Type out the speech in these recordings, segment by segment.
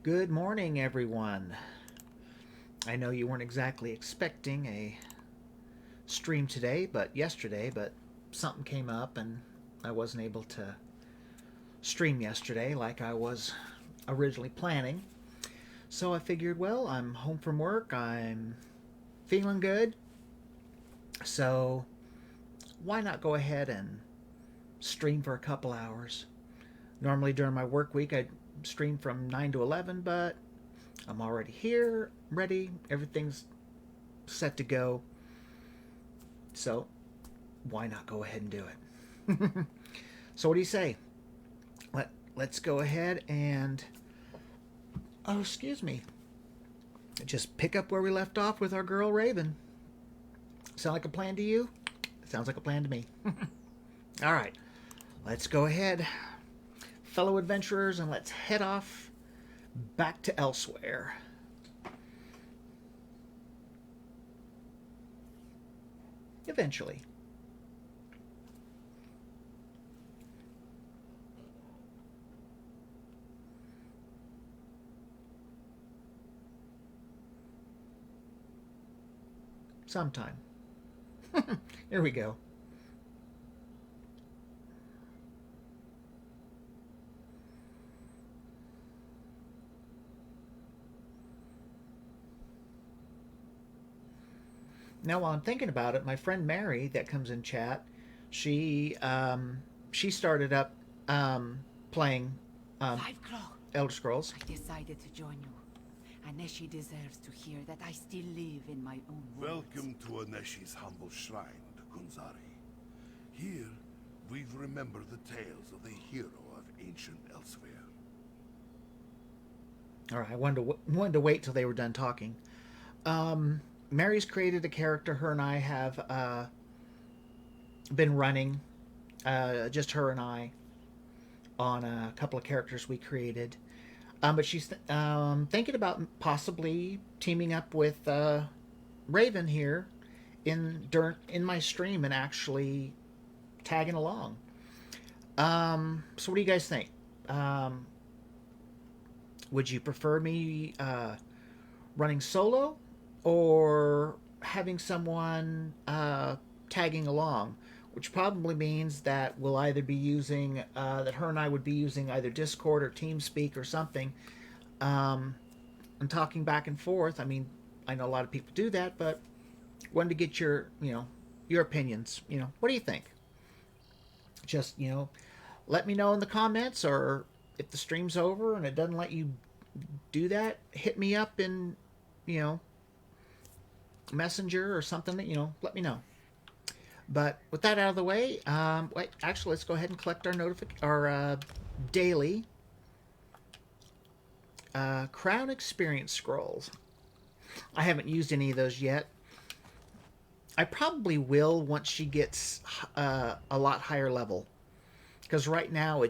Good morning, everyone. I know you weren't exactly expecting a stream today, but yesterday, but something came up and I wasn't able to stream yesterday like I was originally planning. So I figured, well, I'm home from work, I'm feeling good, so why not go ahead and stream for a couple hours? Normally during my work week, I'd stream from 9 to 11, but I'm already here, ready, everything's set to go. So why not go ahead and do it? So what do you say? Let's go ahead and excuse me. Just pick up where we left off with our girl Raven. Sound like a plan to you? Sounds like a plan to me. All right. Let's go ahead, fellow adventurers, and let's head off back to Elsweyr. Eventually. Sometime. Here we go. Now, while I'm thinking about it, my friend Mary that comes in chat, she she started up playing Five o'clock. Elder Scrolls. I decided to join you. Aneshi deserves to hear that I still live in my own world. Welcome to Aneshi's humble shrine, Kunzari. Here, we remember the tales of the hero of ancient Elsweyr. All right, I wanted to wait till they were done talking. Mary's created a character. Her and I have been running, just her and I, on a couple of characters we created. But she's thinking about possibly teaming up with Raven here in my stream and actually tagging along. So what do you guys think? Would you prefer me running solo or having someone tagging along? Which probably means that we'll either be using, that her and I would be using either Discord or TeamSpeak or something, and talking back and forth. I mean, I know a lot of people do that, but wanted to get your, your opinions. What do you think? Just, let me know in the comments, or if the stream's over and it doesn't let you do that, hit me up in, Messenger or something that, let me know. But with that out of the way, actually, let's go ahead and collect our daily Crown Experience Scrolls. I haven't used any of those yet. I probably will once she gets a lot higher level. Because right now,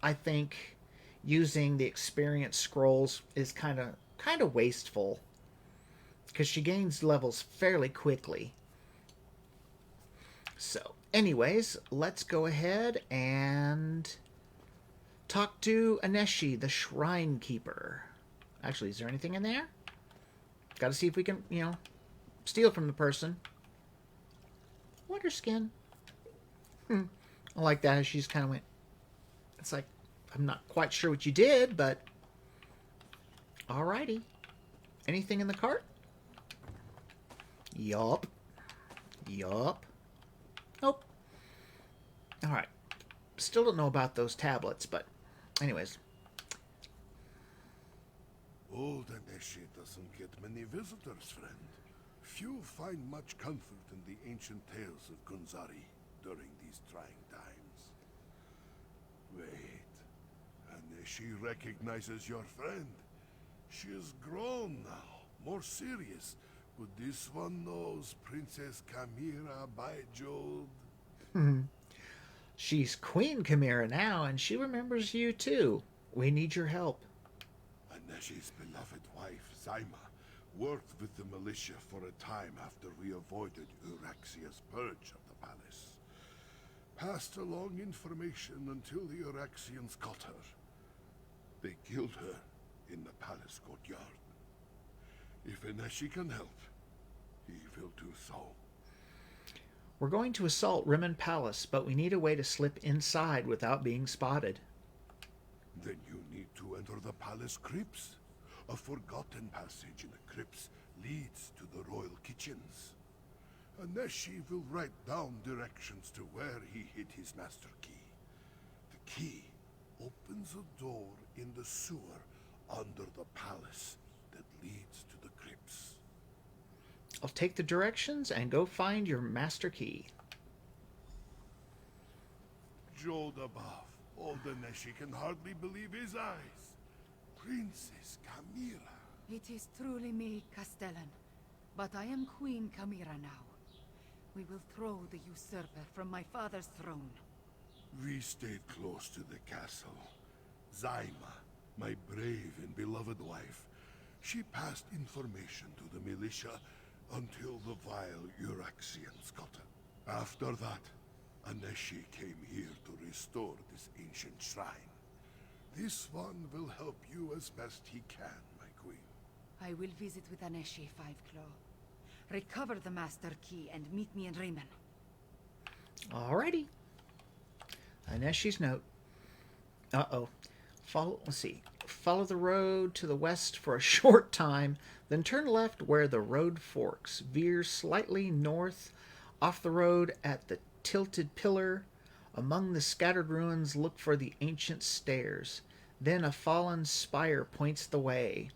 I think using the Experience Scrolls is kind of wasteful. Because she gains levels fairly quickly. So, anyways, let's go ahead and talk to Aneshi, the Shrine Keeper. Actually, is there anything in there? Got to see if we can, steal from the person. Wonder skin. I like that. She just kind of went. It's like, I'm not quite sure what you did, but alrighty. Anything in the cart? Yup. Nope. Alright. Still don't know about those tablets, but anyways. Old Aneshi doesn't get many visitors, friend. Few find much comfort in the ancient tales of Kunzari during these trying times. Wait. Aneshi recognizes your friend. She is grown now, more serious. But this one knows Princess Chimera by Jode. She's Queen Chimera now, and she remembers you too. We need your help. Aneshi's beloved wife, Zyma, worked with the militia for a time after we avoided Euraxia's purge of the palace. Passed along information until the Euraxians caught her. They killed her in the palace courtyard. If Ineshi can help, he will do so. We're going to assault Rimmon Palace, but we need a way to slip inside without being spotted. Then you need to enter the palace crypts. A forgotten passage in the crypts leads to the royal kitchens. Ineshi will write down directions to where he hid his master key. The key opens a door in the sewer under the palace that leads to the crypts. I'll take the directions and go find your master key. Jode above, old Ineshi can hardly believe his eyes. Princess Camira. It is truly me, Castellan. But I am Queen Camira now. We will throw the usurper from my father's throne. We stayed close to the castle. Zaima, my brave and beloved wife, she passed information to the militia until the vile Uraxians got her. After that, Ineshi came here to restore this ancient shrine. This one will help you as best he can, my queen. I will visit with Aneshi, Five-Claw. Recover the master key and meet me in Rimmon. Alrighty. Ineshi's note. Uh-oh. Let's see. Follow the road to the west for a short time, then turn left where the road forks. Veer slightly north off the road at the tilted pillar. Among the scattered ruins, look for the ancient stairs. Then a fallen spire points the way.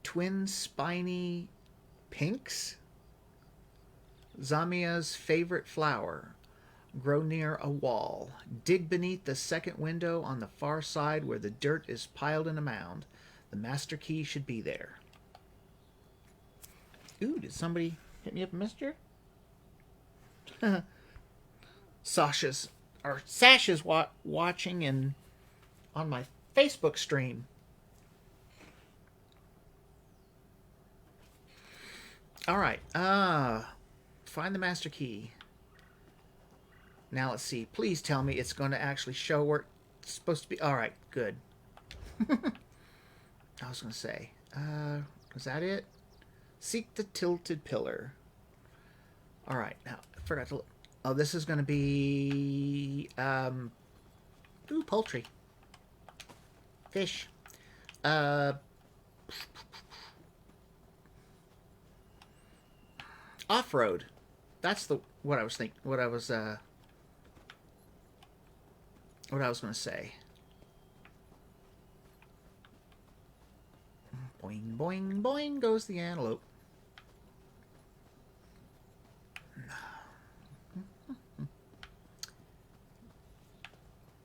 Twin spiny pinks? Zamia's favorite flower. Grow near a wall. Dig beneath the second window on the far side where the dirt is piled in a mound. The master key should be there. Ooh, did somebody hit me up, mister? Sasha's watching and on my Facebook stream. All right. Find the master key. Now let's see. Please tell me it's going to actually show where it's supposed to be. All right, good. I was going to say, was that it? Seek the tilted pillar. All right. Now I forgot to look. Oh, this is going to be poultry. Fish. Off-road. That's what I was thinking. What I was going to say. Boing, boing, boing goes the antelope.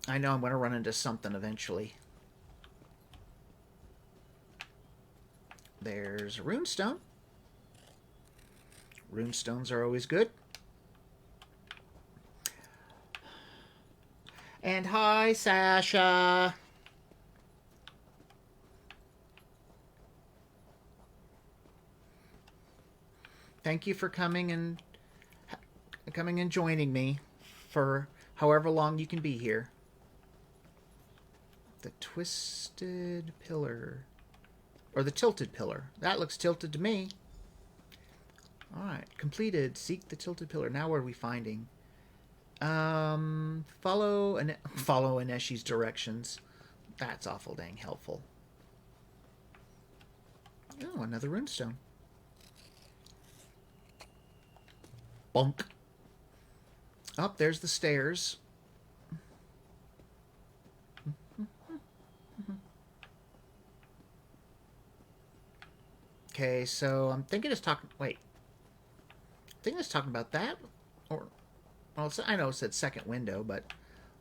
I know I'm going to run into something eventually. There's a runestone. Runestones are always good. And hi, Sasha. Thank you for coming and joining me for however long you can be here. The twisted pillar. Or the tilted pillar. That looks tilted to me. Alright, completed. Seek the tilted pillar. Now what are we finding? Follow Ineshi's directions. That's awful dang helpful. Oh, another runestone. Bonk. Up, there's the stairs. Okay, so I'm thinking it's talking... Wait. I think it's talking about that. Or... Well, I know it said second window, but...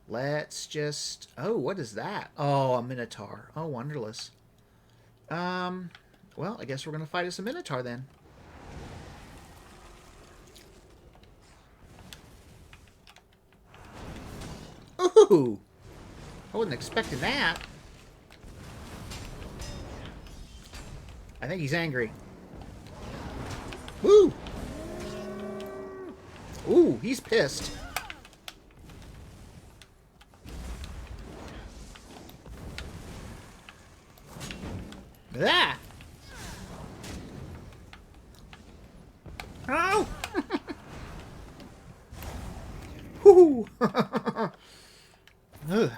Let's just... Oh, what is that? Oh, a Minotaur. Oh, wonderless. Well, I guess we're going to fight as a Minotaur then. Ooh! I wasn't expecting that. I think he's angry. Woo! Ooh, he's pissed. Ugh.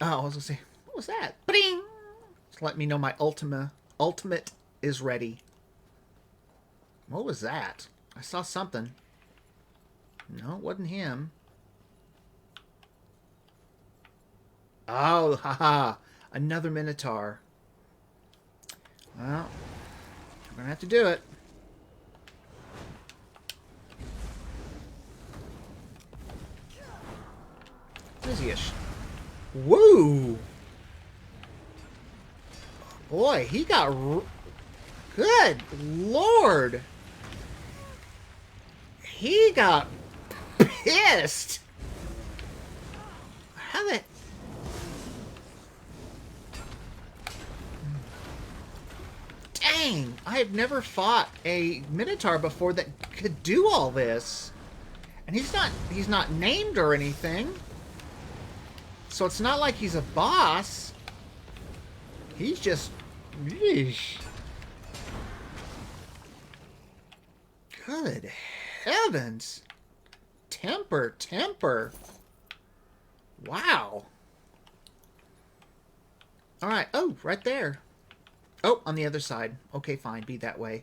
Oh, I was gonna say, what was that? Bing! Just let me know my ultimate is ready. What was that? I saw something. No, it wasn't him. Oh, haha. Another Minotaur. Well, we're gonna have to do it. What is he? Woo! Boy, he got... Good Lord! He got pissed! How the... Dang! I have never fought a Minotaur before that could do all this. And he's not named or anything. So it's not like he's a boss. He's just... Yeesh. Good heavens. Temper. Wow. Alright. Oh, right there. Oh, on the other side. Okay, fine. Be that way.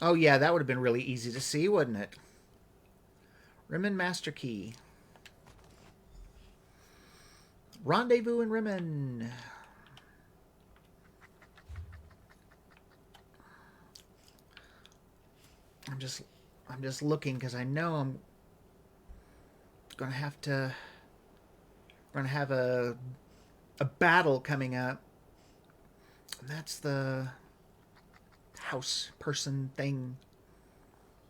Oh, yeah, that would have been really easy to see, wouldn't it? Rimmen Master Key. Rendezvous in Rimmen. I'm just looking because I know I'm gonna have to. We're gonna have a battle coming up. And that's the house person thing.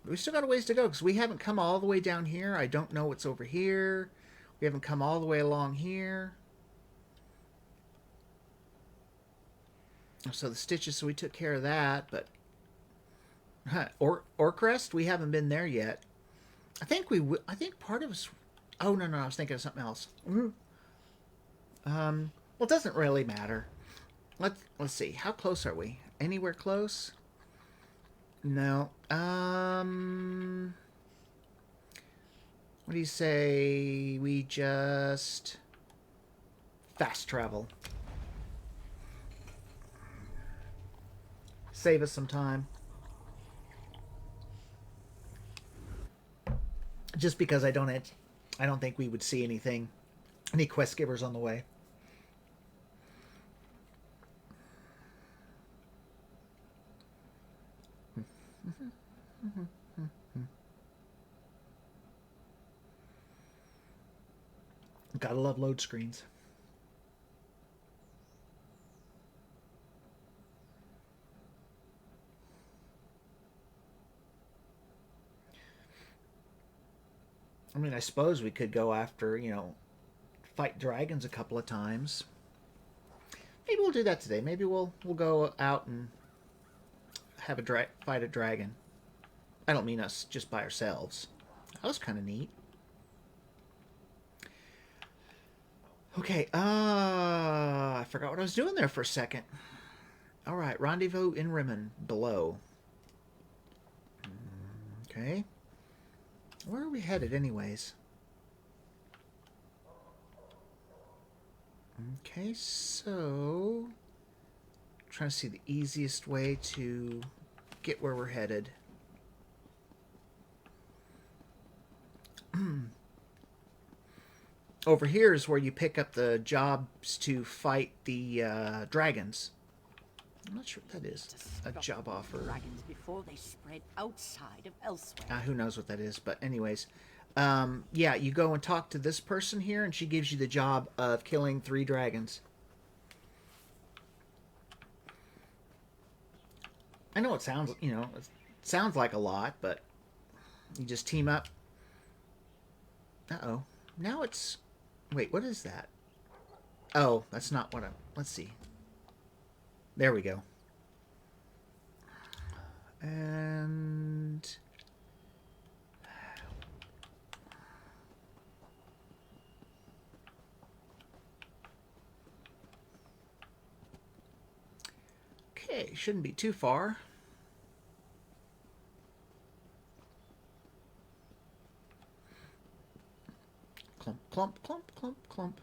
We still got a ways to go because we haven't come all the way down here. I don't know what's over here. We haven't come all the way along here. So the stitches, so we took care of that, but Orcrest, we haven't been there yet. I think I think part of us. Oh no, I was thinking of something else. Well, it doesn't really matter. Let's see. How close are we? Anywhere close? No. What do you say we just fast travel? Save us some time. Just because I don't think we would see any quest givers on the way. Gotta love load screens. I mean, I suppose we could go after, fight dragons a couple of times. Maybe we'll do that today. Maybe we'll go out and have fight a dragon. I don't mean us just by ourselves. That was kind of neat. Okay, I forgot what I was doing there for a second. All right, rendezvous in Rimmen below. Okay. Where are we headed anyways? Okay, so trying to see the easiest way to get where we're headed. Over here is where you pick up the jobs to fight the dragons. I'm not sure what that is. A job offer. Dragons before they spread outside of Elsweyr. Who knows what that is? But anyways, yeah, you go and talk to this person here, and she gives you the job of killing 3 dragons. I know it sounds, it sounds like a lot, but you just team up. Uh-oh. Now it's... Wait, what is that? Oh, that's not what I'm... Let's see. There we go. And... Okay, shouldn't be too far. Clump, clump, clump, clump, clump.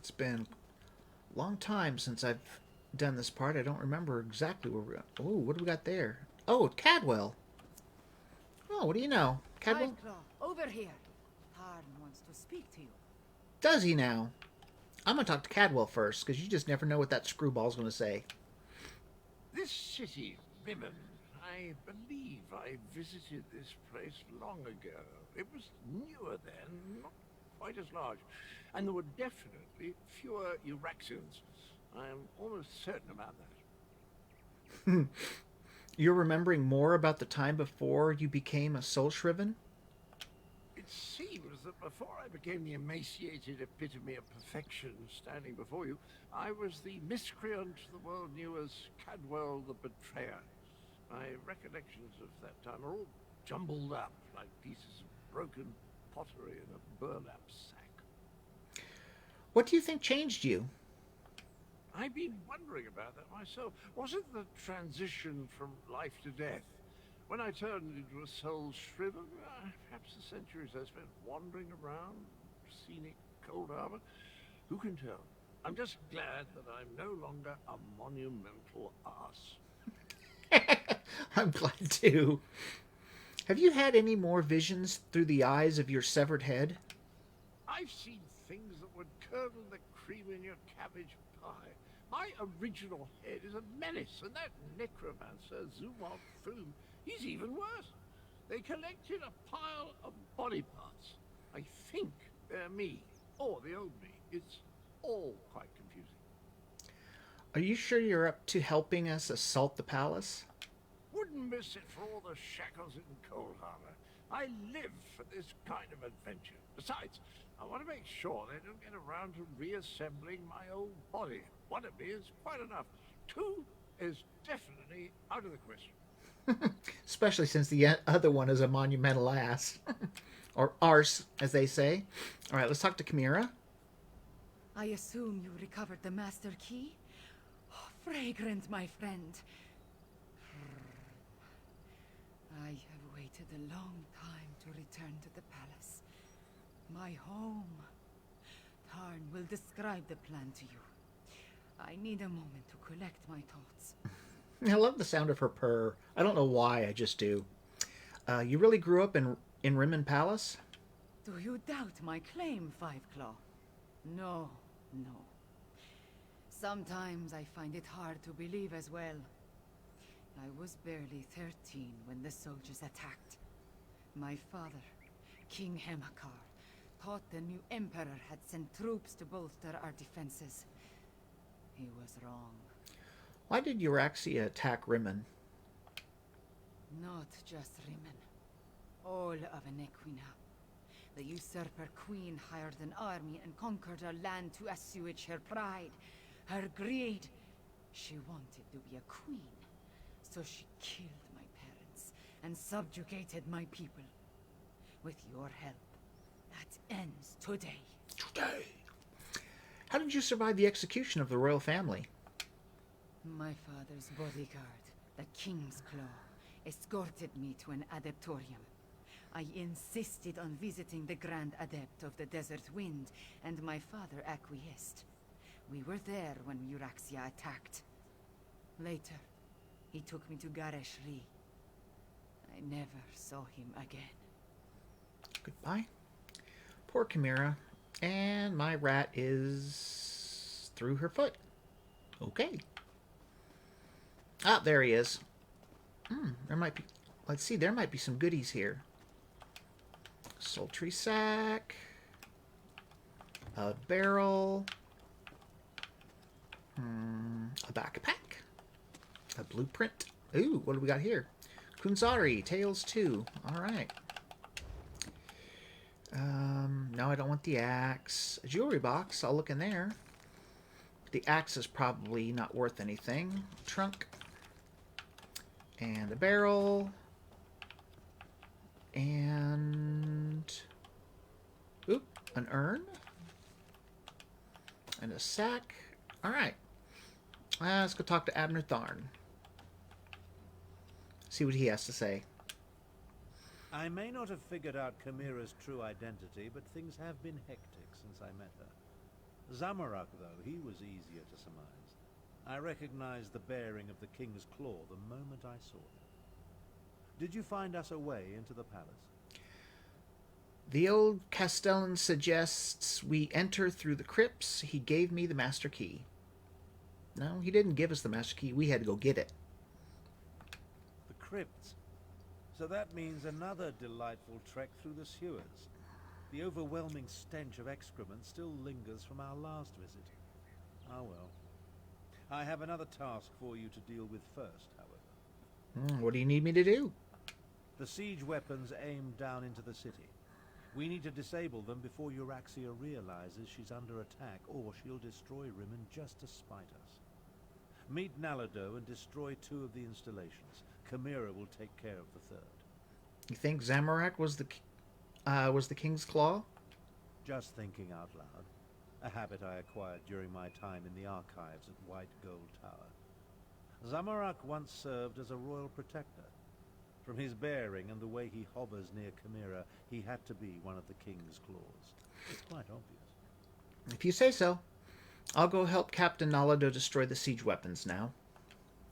It's been a long time since I've done this part. I don't remember exactly where we're going. Oh, what do we got there? Oh, Cadwell. Oh, what do you know? Cadwell? Fiveclaw, over here. Tarn wants to speak to you. Does he now? I'm going to talk to Cadwell first, because you just never know what that screwball's going to say. This city, Rimmon, I believe I visited this place long ago. It was newer then, not quite as large, and there were definitely fewer Euraxians. I am almost certain about that. You're remembering more about the time before you became a soul shriven? It seems that before I became the emaciated epitome of perfection standing before you, I was the miscreant the world knew as Cadwell the Betrayer. My recollections of that time are all jumbled up like pieces of broken pottery in a burlap sack. What do you think changed you? I've been wondering about that myself. Was it the transition from life to death? When I turned into a soul shriven, perhaps the centuries I spent wandering around scenic Cold Harbor. Who can tell? I'm just glad that I'm no longer a monumental ass. I'm glad too. Have you had any more visions through the eyes of your severed head? I've seen things that would curdle the cream in your cabbage pie. My original head is a menace, and that necromancer, Zumok Thum, he's even worse. They collected a pile of body parts. I think they're me, or the old me. It's all quite confusing. Are you sure you're up to helping us assault the palace? Wouldn't miss it for all the shackles in Cold Harbor. I live for this kind of adventure. Besides, I want to make sure they don't get around to reassembling my old body. One of me is quite enough. Two is definitely out of the question. Especially since the other one is a monumental ass. Or arse, as they say. All right, let's talk to Chimera. I assume you recovered the master key? Oh, fragrant, my friend. I have waited a long time to return to the palace. My home. Tarn will describe the plan to you. I need a moment to collect my thoughts. I love the sound of her purr. I don't know why, I just do. You really grew up in Rimmon Palace? Do you doubt my claim, Fiveclaw? No, no. Sometimes I find it hard to believe as well. I was barely 13 when the soldiers attacked. My father, King Hemakar, thought the new emperor had sent troops to bolster our defenses. He was wrong. Why did Euraxia attack Rimmon? Not just Rimmon. All of Anequina. The usurper queen hired an army and conquered our land to assuage her pride, her greed. She wanted to be a queen, so she killed my parents and subjugated my people. With your help, that ends today. Today. How did you survive the execution of the royal family? My father's bodyguard, the King's Claw, escorted me to an adeptorium. I insisted on visiting the Grand Adept of the Desert Wind, and my father acquiesced. We were there when Euraxia attacked. Later, he took me to Gareshri. I never saw him again. Goodbye. Poor Chimera. And my rat is through her foot. Okay. Ah, there he is. There might be... Let's see, there might be some goodies here. Sultry sack. A barrel. A backpack. A blueprint. Ooh, what do we got here? Kunzari, Tales 2. Alright. No, I don't want the axe. A jewelry box, I'll look in there. The axe is probably not worth anything. Trunk. And a barrel. And... Oop, an urn and a sack. All right. Let's go talk to Abner Tharn. See what he has to say. I may not have figured out Chimera's true identity, but things have been hectic since I met her. Zamorak, though, he was easier to surmise. I recognized the bearing of the King's Claw the moment I saw him. Did you find us a way into the palace? The old Castellan suggests we enter through the crypts. He gave me the master key. No, he didn't give us the master key. We had to go get it. The crypts? So that means another delightful trek through the sewers. The overwhelming stench of excrement still lingers from our last visit. Ah well. I have another task for you to deal with first, however. What do you need me to do? The siege weapons aim down into the city. We need to disable them before Euraxia realizes she's under attack, or she'll destroy Rimmon just to spite us. Meet Nalado and destroy 2 of the installations. Chimera will take care of the 3rd. You think Zamorak was the King's Claw? Just thinking out loud. A habit I acquired during my time in the archives at White Gold Tower. Zamorak once served as a royal protector. From his bearing and the way he hovers near Chimera, he had to be one of the King's Claws. It's quite obvious. If you say so. I'll go help Captain Nalado destroy the siege weapons now.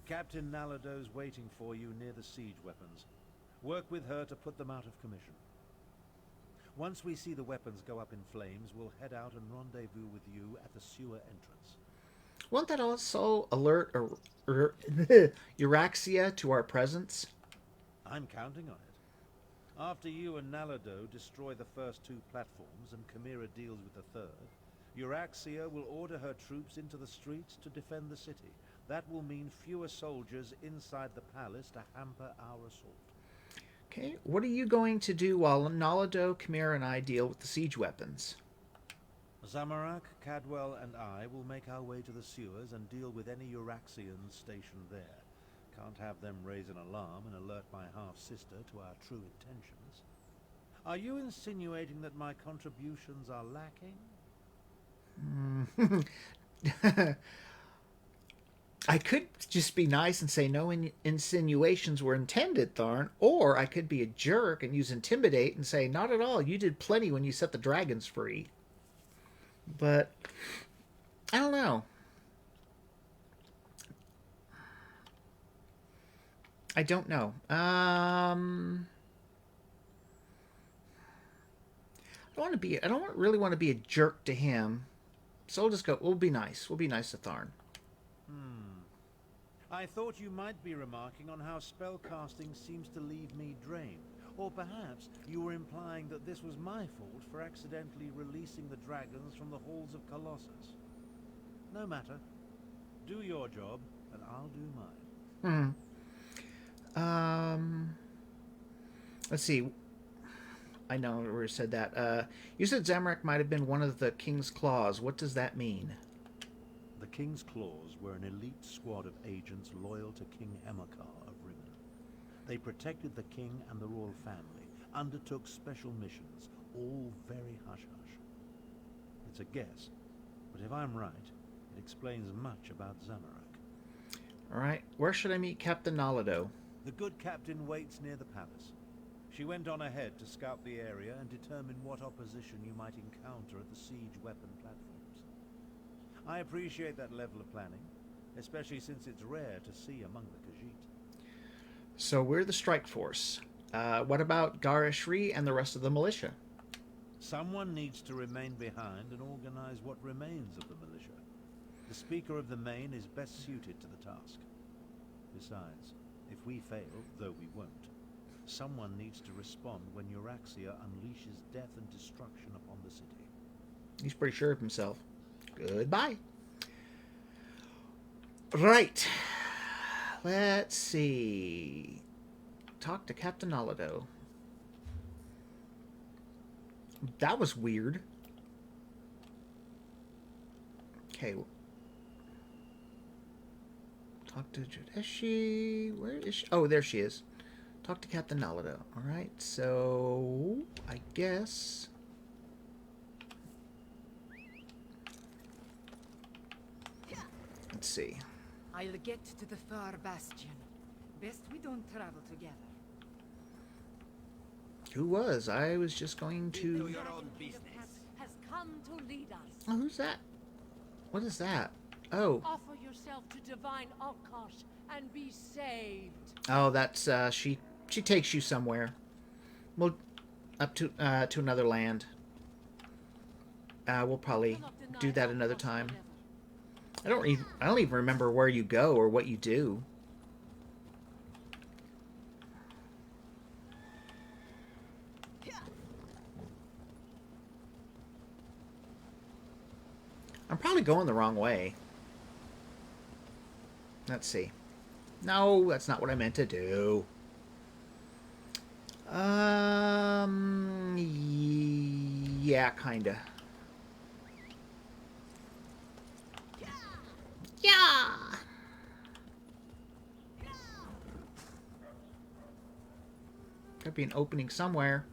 Captain Nalado's waiting for you near the siege weapons. Work with her to put them out of commission. Once we see the weapons go up in flames, we'll head out and rendezvous with you at the sewer entrance. Won't that also alert Euraxia to our presence? I'm counting on it. After you and Nalado destroy the first 2 platforms and Chimera deals with the 3rd, Euraxia will order her troops into the streets to defend the city. That will mean fewer soldiers inside the palace to hamper our assault. Okay, what are you going to do while Nalado, Chimera, and I deal with the siege weapons? Zamorak, Cadwell, and I will make our way to the sewers and deal with any Euraxians stationed there. Can't have them raise an alarm and alert my half-sister to our true intentions. Are you insinuating that my contributions are lacking? I could just be nice and say no insinuations were intended, Tharn, or I could be a jerk and use intimidate and say, not at all, you did plenty when you set the dragons free. But, I don't know. I don't know. I don't really want to be a jerk to him. So we'll just go, we'll be nice. We'll be nice to Tharn. I thought you might be remarking on how spellcasting seems to leave me drained. Or perhaps you were implying that this was my fault for accidentally releasing the dragons from the halls of Colossus. No matter. Do your job, and I'll do mine. Let's see. I know we already said that. You said Zamorak might have been one of the King's Claws. What does that mean? The King's Claws were an elite squad of agents loyal to King Hemokar of Rimmon. They protected the king and the royal family, undertook special missions, all very hush-hush. It's a guess, but if I'm right, it explains much about Zamorak. All right, where should I meet Captain Nalado? The good captain waits near the palace. She went on ahead to scout the area and determine what opposition you might encounter at the siege weapon platforms. I appreciate that level of planning, especially since it's rare to see among the Khajiit. So we're the strike force. What about Garishri and the rest of the militia? Someone needs to remain behind and organize what remains of the militia. The Speaker of the Main is best suited to the task. Besides, if we fail, though we won't, someone needs to respond when Euraxia unleashes death and destruction upon the city. He's pretty sure of himself. Goodbye. Right. Let's see. Talk to Captain Nalado. That was weird. Okay. Talk to Jodeshi. Where is she? Oh, there she is. Talk to Captain Nalado. Alright, so I guess Let's see. I'll get to the far bastion. Best we don't travel together. Who was? I was just going to... Your own business has come to lead us. Oh, who's that? What is that? Oh. Offer yourself to divine Alkosh and be saved. Oh, that's, she takes you somewhere. Well, up to another land. We'll probably do that another time. I don't even remember where you go or what you do. I'm probably going the wrong way. Let's see. No, that's not what I meant to do. Yeah, kinda. Yeah! Gotta be an opening somewhere.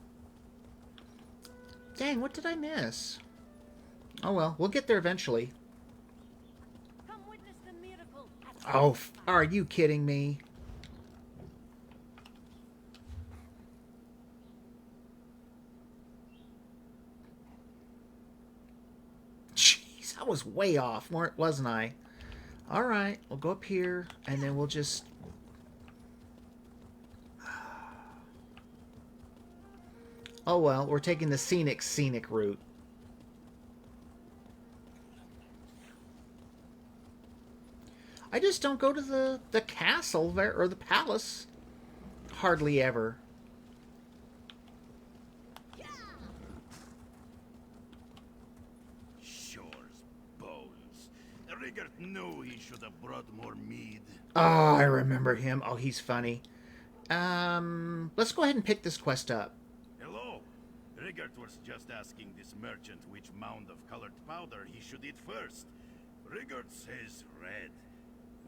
Dang, what did I miss? Oh well, we'll get there eventually. Come witness the miracle. Oh, are you kidding me? Jeez, I was way off, wasn't I? Alright, we'll go up here, and then we'll just... Oh well, we're taking the scenic route. I just don't go to the castle there, or the palace. Hardly ever. Shore's bones. Rigard knew he should have brought more mead. Oh, I remember him. Oh, he's funny. Let's go ahead and pick this quest up. Hello. Rigard was just asking this merchant which mound of colored powder he should eat first. Rigard says red.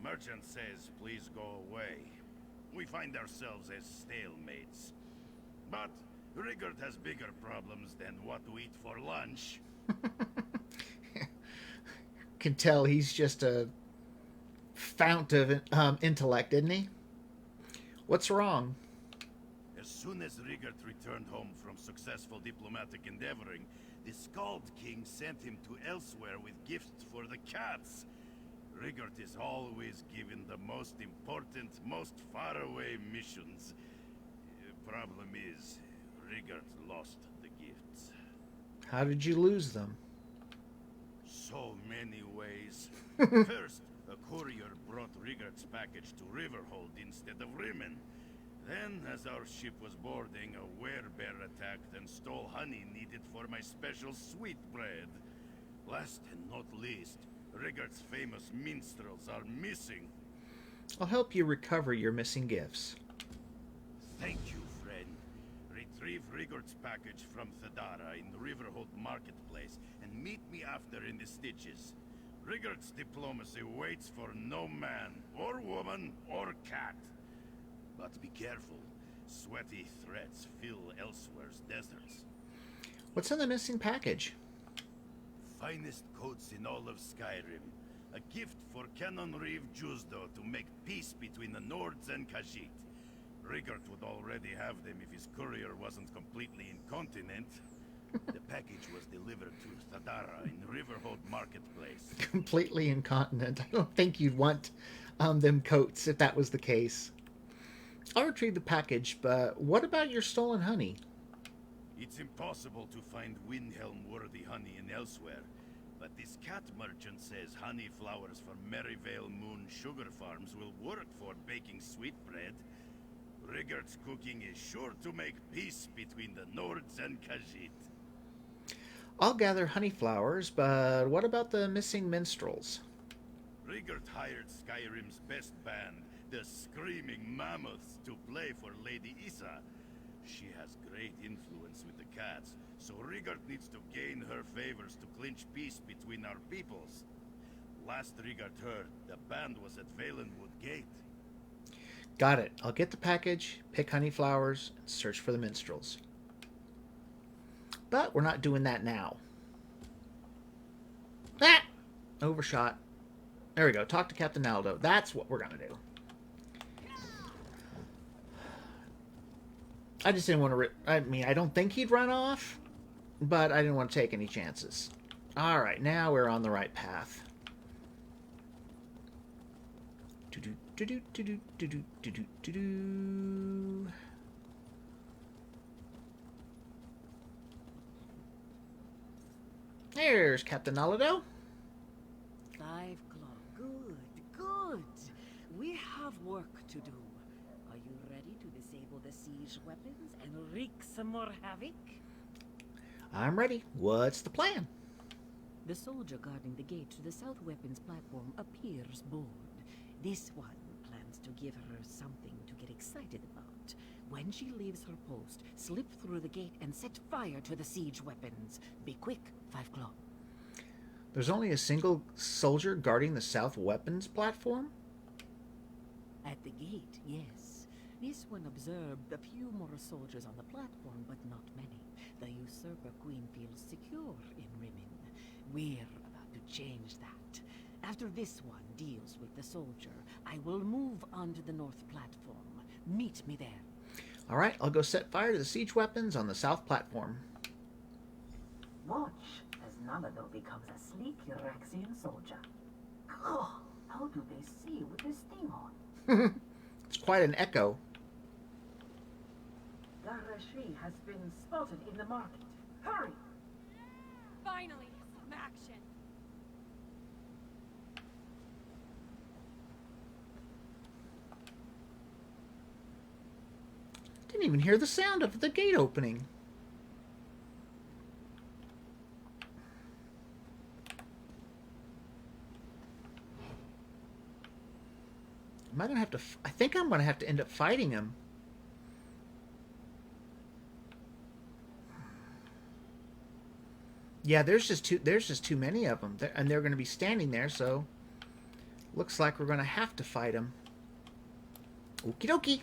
Merchant says please go away. We find ourselves as stalemates. But Rigard has bigger problems than what to eat for lunch. Can tell he's just a fount of intellect, isn't he? What's wrong? As soon as Rigard returned home from successful diplomatic endeavoring, the Skald King sent him to Elsweyr with gifts for the cats. Rigard is always given the most important, most faraway missions. Problem is, Rigard lost the gifts. How did you lose them? So many ways. First, a courier brought Rigard's package to Riverhold instead of Rimmen. Then, as our ship was boarding, a werebear attacked and stole honey needed for my special sweetbread. Last and not least, Rigard's famous minstrels are missing. I'll help you recover your missing gifts. Thank you, friend. Retrieve Rigard's package from Thadara in the Riverhold marketplace and meet me after in the stitches. Rigard's diplomacy waits for no man, or woman, or cat. But be careful. Sweaty threats fill Elsweyr's deserts. What's in the missing package? Finest coats in all of Skyrim. A gift for Canon Reeve Jusdo to make peace between the Nords and Khajiit. Rigard would already have them if his courier wasn't completely incontinent. The package was delivered to Thadara in Riverhold Marketplace. Completely incontinent. I don't think you'd want them coats if that was the case. I'll retrieve the package, but what about your stolen honey? It's impossible to find Windhelm-worthy honey in Elsweyr, but this cat merchant says honey flowers from Merryvale Moon sugar farms will work for baking sweetbread. Rigard's cooking is sure to make peace between the Nords and Khajiit. I'll gather honey flowers, but what about the missing minstrels? Rigard hired Skyrim's best band, the Screaming Mammoths, to play for Lady Issa. She has great influence with the cats, so Rigard needs to gain her favors to clinch peace between our peoples. Last Rigard heard, the band was at Valenwood Gate. Got it. I'll get the package, pick honey flowers, and search for the minstrels. But we're not doing that now. Ah! Overshot. There we go. Talk to Captain Aldo. That's what we're going to do. I just didn't want to... I mean, I don't think he'd run off, but I didn't want to take any chances. All right, now we're on the right path. There's Captain Aldo. 5 o'clock. Good, good. We have work to do. Are you ready to disable the siege weapons and wreak some more havoc? I'm ready. What's the plan? The soldier guarding the gate to the south weapons platform appears bored. This one plans to give her something to get excited about. When she leaves her post, slip through the gate and set fire to the siege weapons. Be quick, 5 o'clock. There's only a single soldier guarding the south weapons platform? At the gate, yes. This one observed a few more soldiers on the platform, but not many. The usurper queen feels secure in Rimmon. We're about to change that. After this one deals with the soldier, I will move on to the north platform. Meet me there. All right, I'll go set fire to the siege weapons on the south platform. Watch as Nalado becomes a sleek Uraxian soldier. Oh, how do they see with this thing on? It's quite an echo. Garashi has been spotted in the market. Hurry! Finally, some action. Didn't even hear the sound of the gate opening. Am I gonna have to? I think I'm gonna have to end up fighting him. Yeah, there's just too many of them, and they're gonna be standing there. So, looks like we're gonna have to fight him. Okie dokie.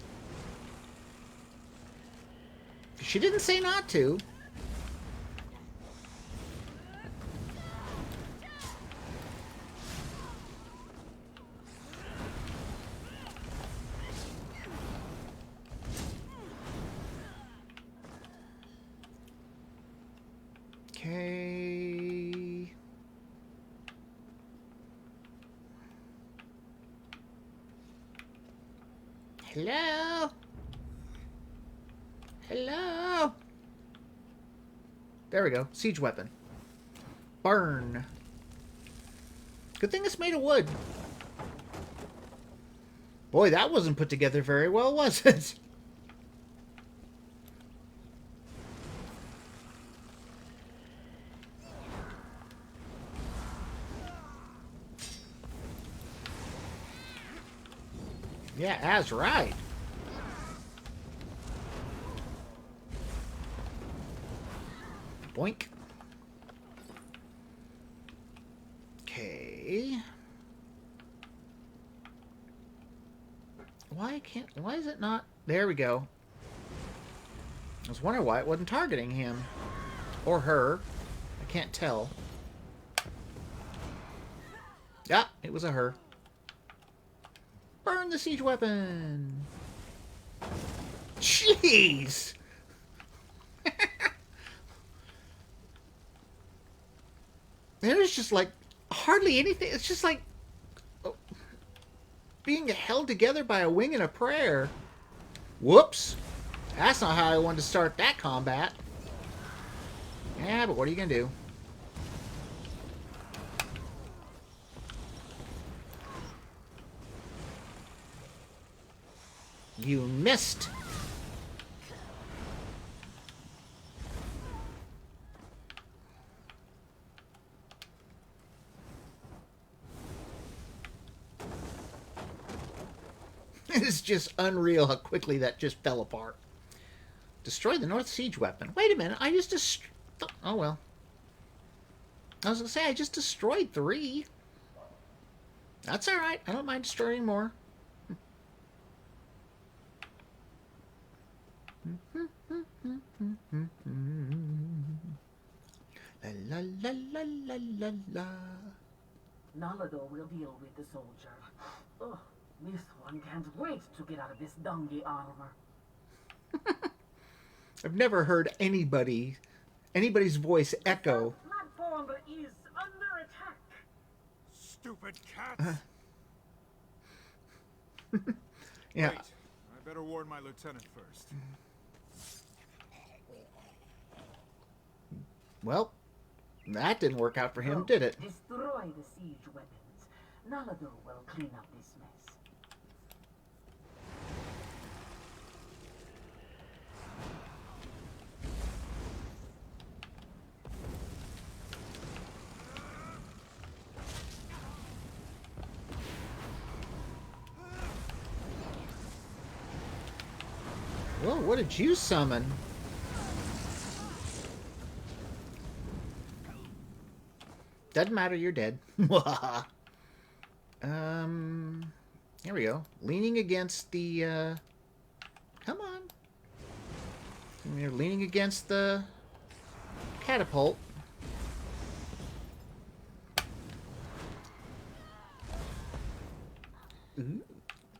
She didn't say not to. Okay. Hello? Hello? There we go. Siege weapon. Burn. Good thing it's made of wood. Boy, that wasn't put together very well, was it? Yeah, that's right. Boink. Okay. Why is it not? There we go. I was wondering why it wasn't targeting him. Or her. I can't tell. Yeah, it was a her. Burn the siege weapon! Jeez! There's just like hardly anything. It's just like being held together by a wing and a prayer. Whoops! That's not how I wanted to start that combat. Yeah, but what are you gonna do? You missed! It's just unreal how quickly that just fell apart. Destroy the North Siege weapon. Wait a minute, I just destroyed... Oh, well. I was going to say, I just destroyed 3. That's alright. I don't mind destroying more. La la la la la la la. Nalado will deal with the soldier. Oh, this one can't wait to get out of this dungy armor. I've never heard anybody's voice echo. The platform is under attack. Stupid cats! Yeah. Wait, I better warn my lieutenant first. Well, that didn't work out for him, Go, did it? Destroy the siege weapons. Nalado will clean up this mess. Whoa, what did you summon? Doesn't matter, you're dead. Here we go. Leaning against the, come on. You're leaning against the catapult. Ooh,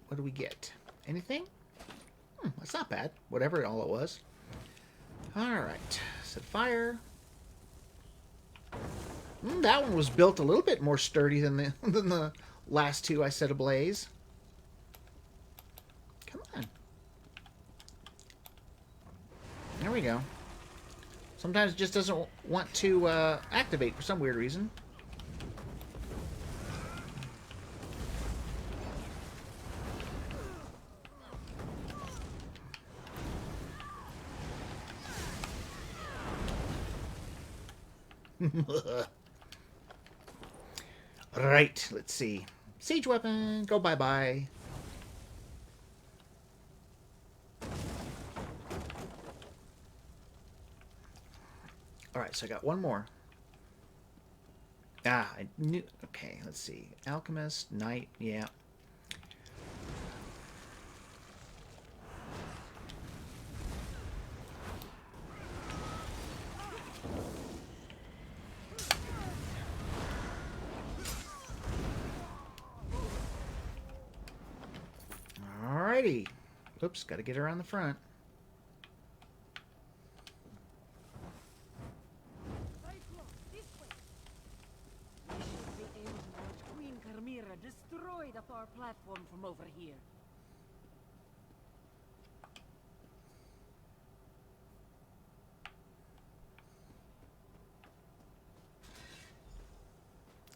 what do we get? Anything? That's not bad. Whatever all it was. Alright. Set fire. That one was built a little bit more sturdy than the last two I set ablaze. Come on. There we go. Sometimes it just doesn't want to activate for some weird reason. Right, let's see. Siege weapon, go bye-bye. Alright, so I got one more. I knew... Okay, let's see. Alchemist, Knight, yeah. Alrighty. Oops, gotta get around the front. Queen Chimera destroyed a far platform from over here.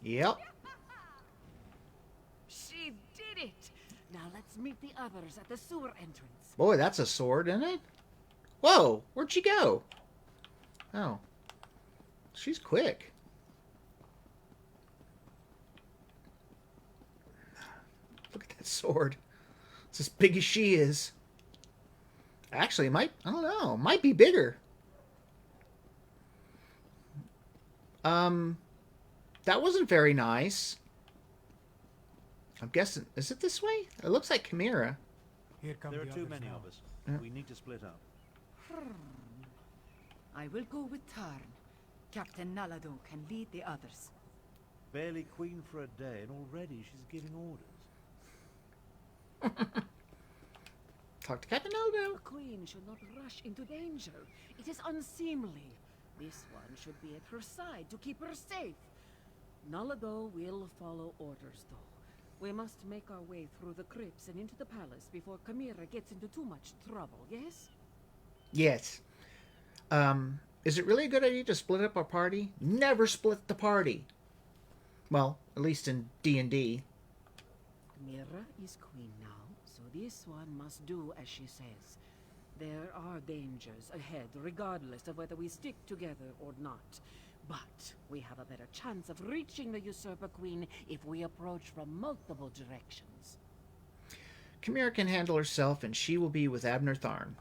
Yep. She did it! Now let's meet the others at the sewer entrance. Boy, that's a sword, isn't it? Whoa, where'd she go? Oh. She's quick. Look at that sword. It's as big as she is. Actually, it might, I don't know, it might be bigger. That wasn't very nice. I'm guessing, is it this way? It looks like Chimera. Here come There are the too others many now. of us. Yeah. We need to split up. I will go with Tarn. Captain Nalado can lead the others. Barely queen for a day, and already she's giving orders. Talk to Captain Naldo. The queen should not rush into danger. It is unseemly. This one should be at her side to keep her safe. Nalado will follow orders, though. We must make our way through the crypts and into the palace before Chimera gets into too much trouble, yes? Yes. Is it really a good idea to split up our party? Never split the party. Well, at least in D&D. Chimera is queen now, so this one must do as she says. There are dangers ahead, regardless of whether we stick together or not. But we have a better chance of reaching the usurper queen if we approach from multiple directions. Chimera can handle herself, and she will be with Abner Tharn.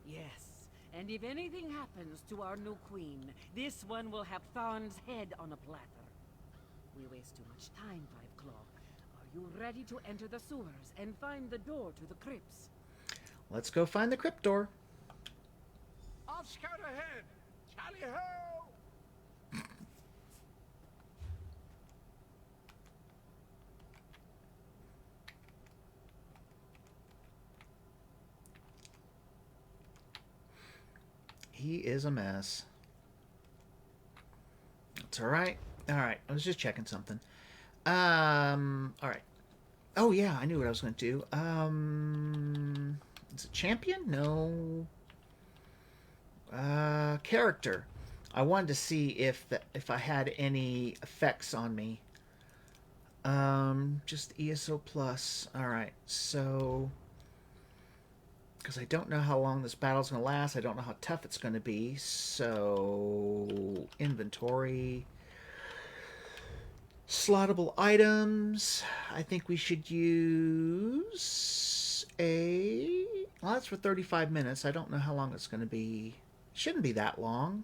Yes, and if anything happens to our new queen, this one will have Tharn's head on a platter. We waste too much time, Five Claw. Are you ready to enter the sewers and find the door to the crypts? Let's go find the crypt door. I'll scout ahead. Tally ho! he is a mess. That's alright. Alright, I was just checking something. Alright. Oh, yeah, I knew what I was going to do. Is it champion? No. Character. I wanted to see if I had any effects on me. Just ESO plus. Alright, so... because I don't know how long this battle's going to last. I don't know how tough it's going to be. So... inventory... slottable items. I think we should use a... well, that's for 35 minutes. I don't know how long it's going to be. It shouldn't be that long.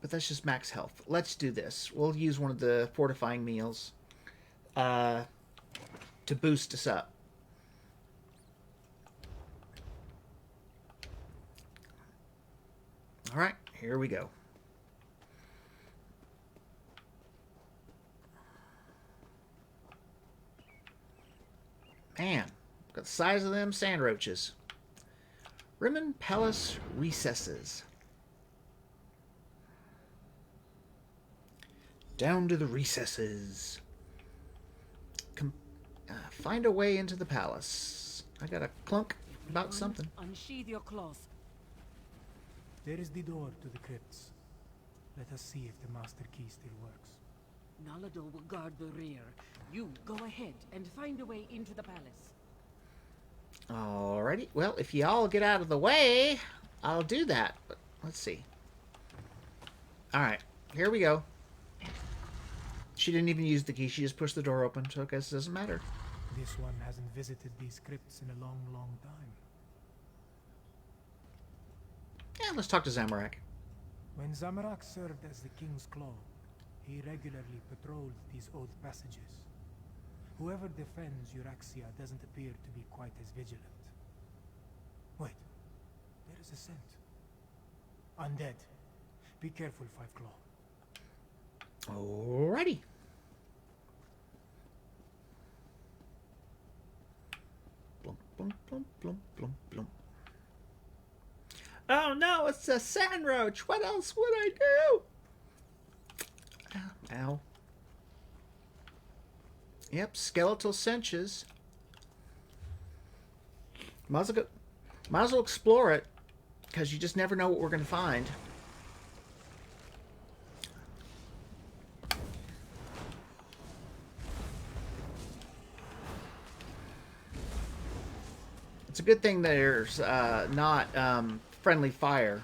But that's just max health. Let's do this. We'll use one of the fortifying meals to boost us up. All right, here we go. Man, look at the size of them sand roaches. Rimmon Palace recesses. Down to the recesses. Find a way into the palace. I got a clunk about something. Unsheathe your claws. There is the door to the crypts. Let us see if the master key still works. Nalado will guard the rear. You go ahead and find a way into the palace. Alrighty. Well, if y'all get out of the way, I'll do that. But let's see. Alright. Here we go. She didn't even use the key. She just pushed the door open. So I guess it doesn't matter. This one hasn't visited these crypts in a long, long time. Yeah, let's talk to Zamorak. When Zamorak served as the King's Claw, he regularly patrolled these old passages. Whoever defends Euraxia doesn't appear to be quite as vigilant. Wait, there is a scent. Undead. Be careful, Five Claw. Alrighty. Blump, blump, blump, blump, blump, blump. Oh no, it's a sand roach. What else would I do? Ow. Yep, skeletal cinches. Might as well explore it, because you just never know what we're going to find. It's a good thing there's not friendly fire.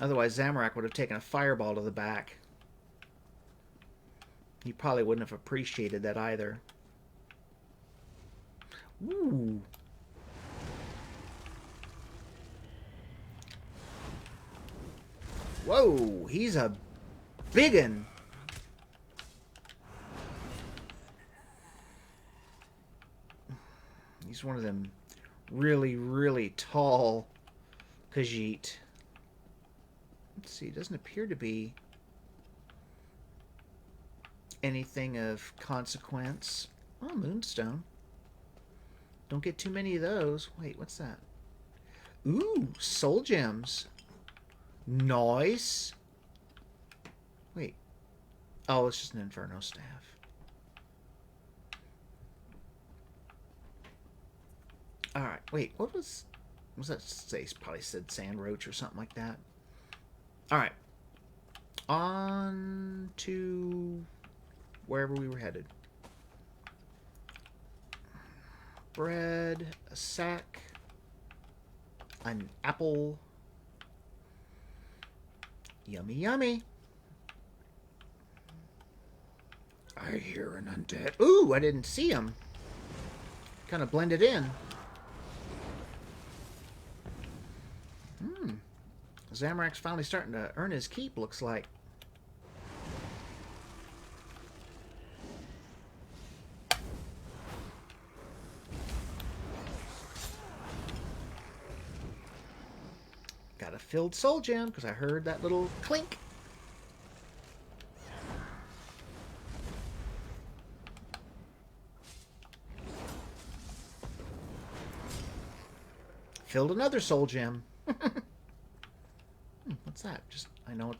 Otherwise, Zamorak would have taken a fireball to the back. He probably wouldn't have appreciated that either. Ooh. Whoa, he's a biggin'. He's one of them really, really tall Khajiit. Let's see, it doesn't appear to be anything of consequence. Oh, moonstone. Don't get too many of those. Wait, what's that? Ooh, soul gems. Nice. Wait. Oh, it's just an inferno staff. Alright, wait, what was that say? Probably said sand roach or something like that. Alright. On to wherever we were headed. Bread, a sack, an apple. Yummy, yummy. I hear an undead. Ooh, I didn't see him. Kind of blended in. Zamorak's finally starting to earn his keep, looks like. Got a filled soul gem, because I heard that little clink. filled another soul gem. What's that? Just I know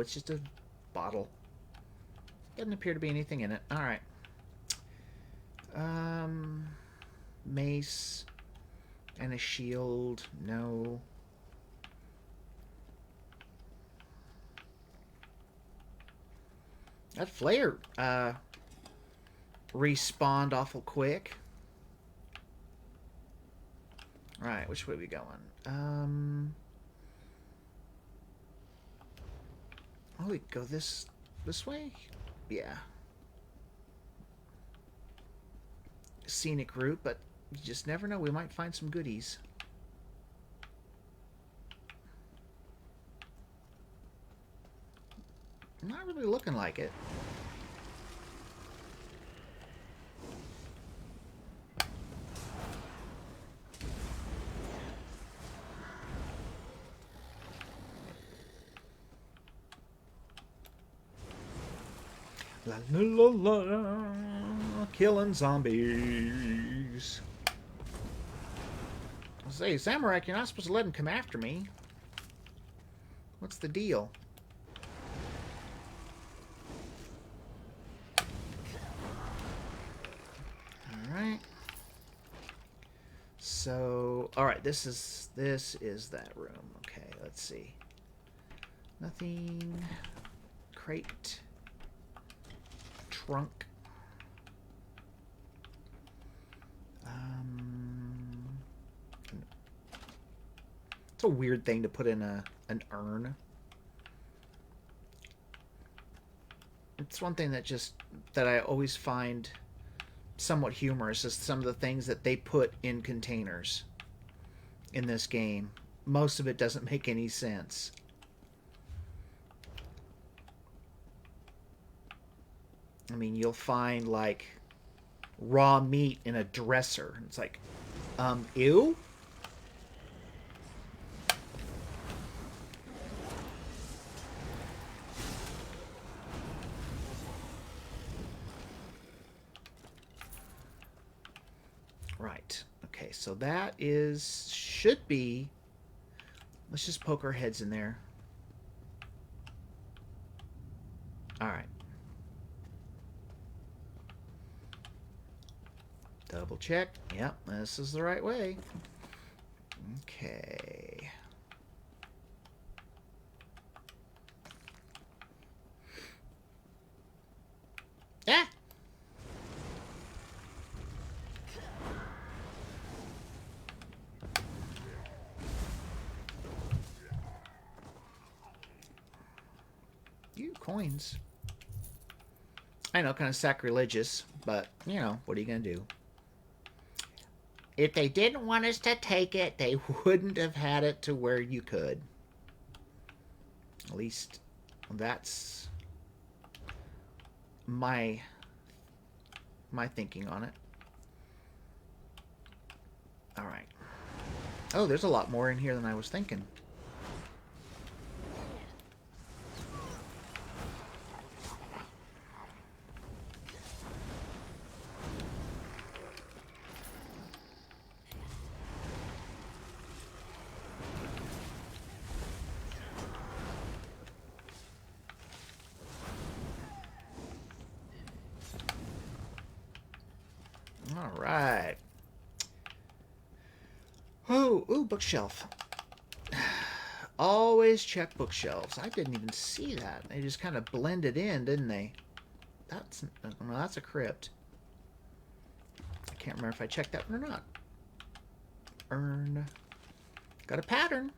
it's just a bottle. Doesn't appear to be anything in it. All right. Mace and a shield. No. That flare respawned awful quick. All right, which way are we going? Oh, we go this way? Yeah. Scenic route, but you just never know. We might find some goodies. Not really looking like it. La la la la, killing zombies. I say, Samurai, you're not supposed to let him come after me. What's the deal? Alright. So, alright, this is that room. Okay, let's see. Nothing. Crate. Trunk. It's a weird thing to put in an urn. It's one thing that I always find somewhat humorous is some of the things that they put in containers in this game. Most of it doesn't make any sense. I mean, you'll find, like, raw meat in a dresser. It's like, ew? Right. Okay, so that should be... Let's just poke our heads in there. Alright. Double check. Yep, this is the right way. Okay. Ah! You coins. I know, kind of sacrilegious, but, you know, what are you going to do? If they didn't want us to take it, they wouldn't have had it to where you could. At least that's my thinking on it. All right. Oh, there's a lot more in here than I was thinking. All right. Oh, ooh, bookshelf. Always check bookshelves. I didn't even see that. They just kind of blended in, didn't they? Well, that's a crypt. I can't remember if I checked that one or not. Urn. Got a pattern.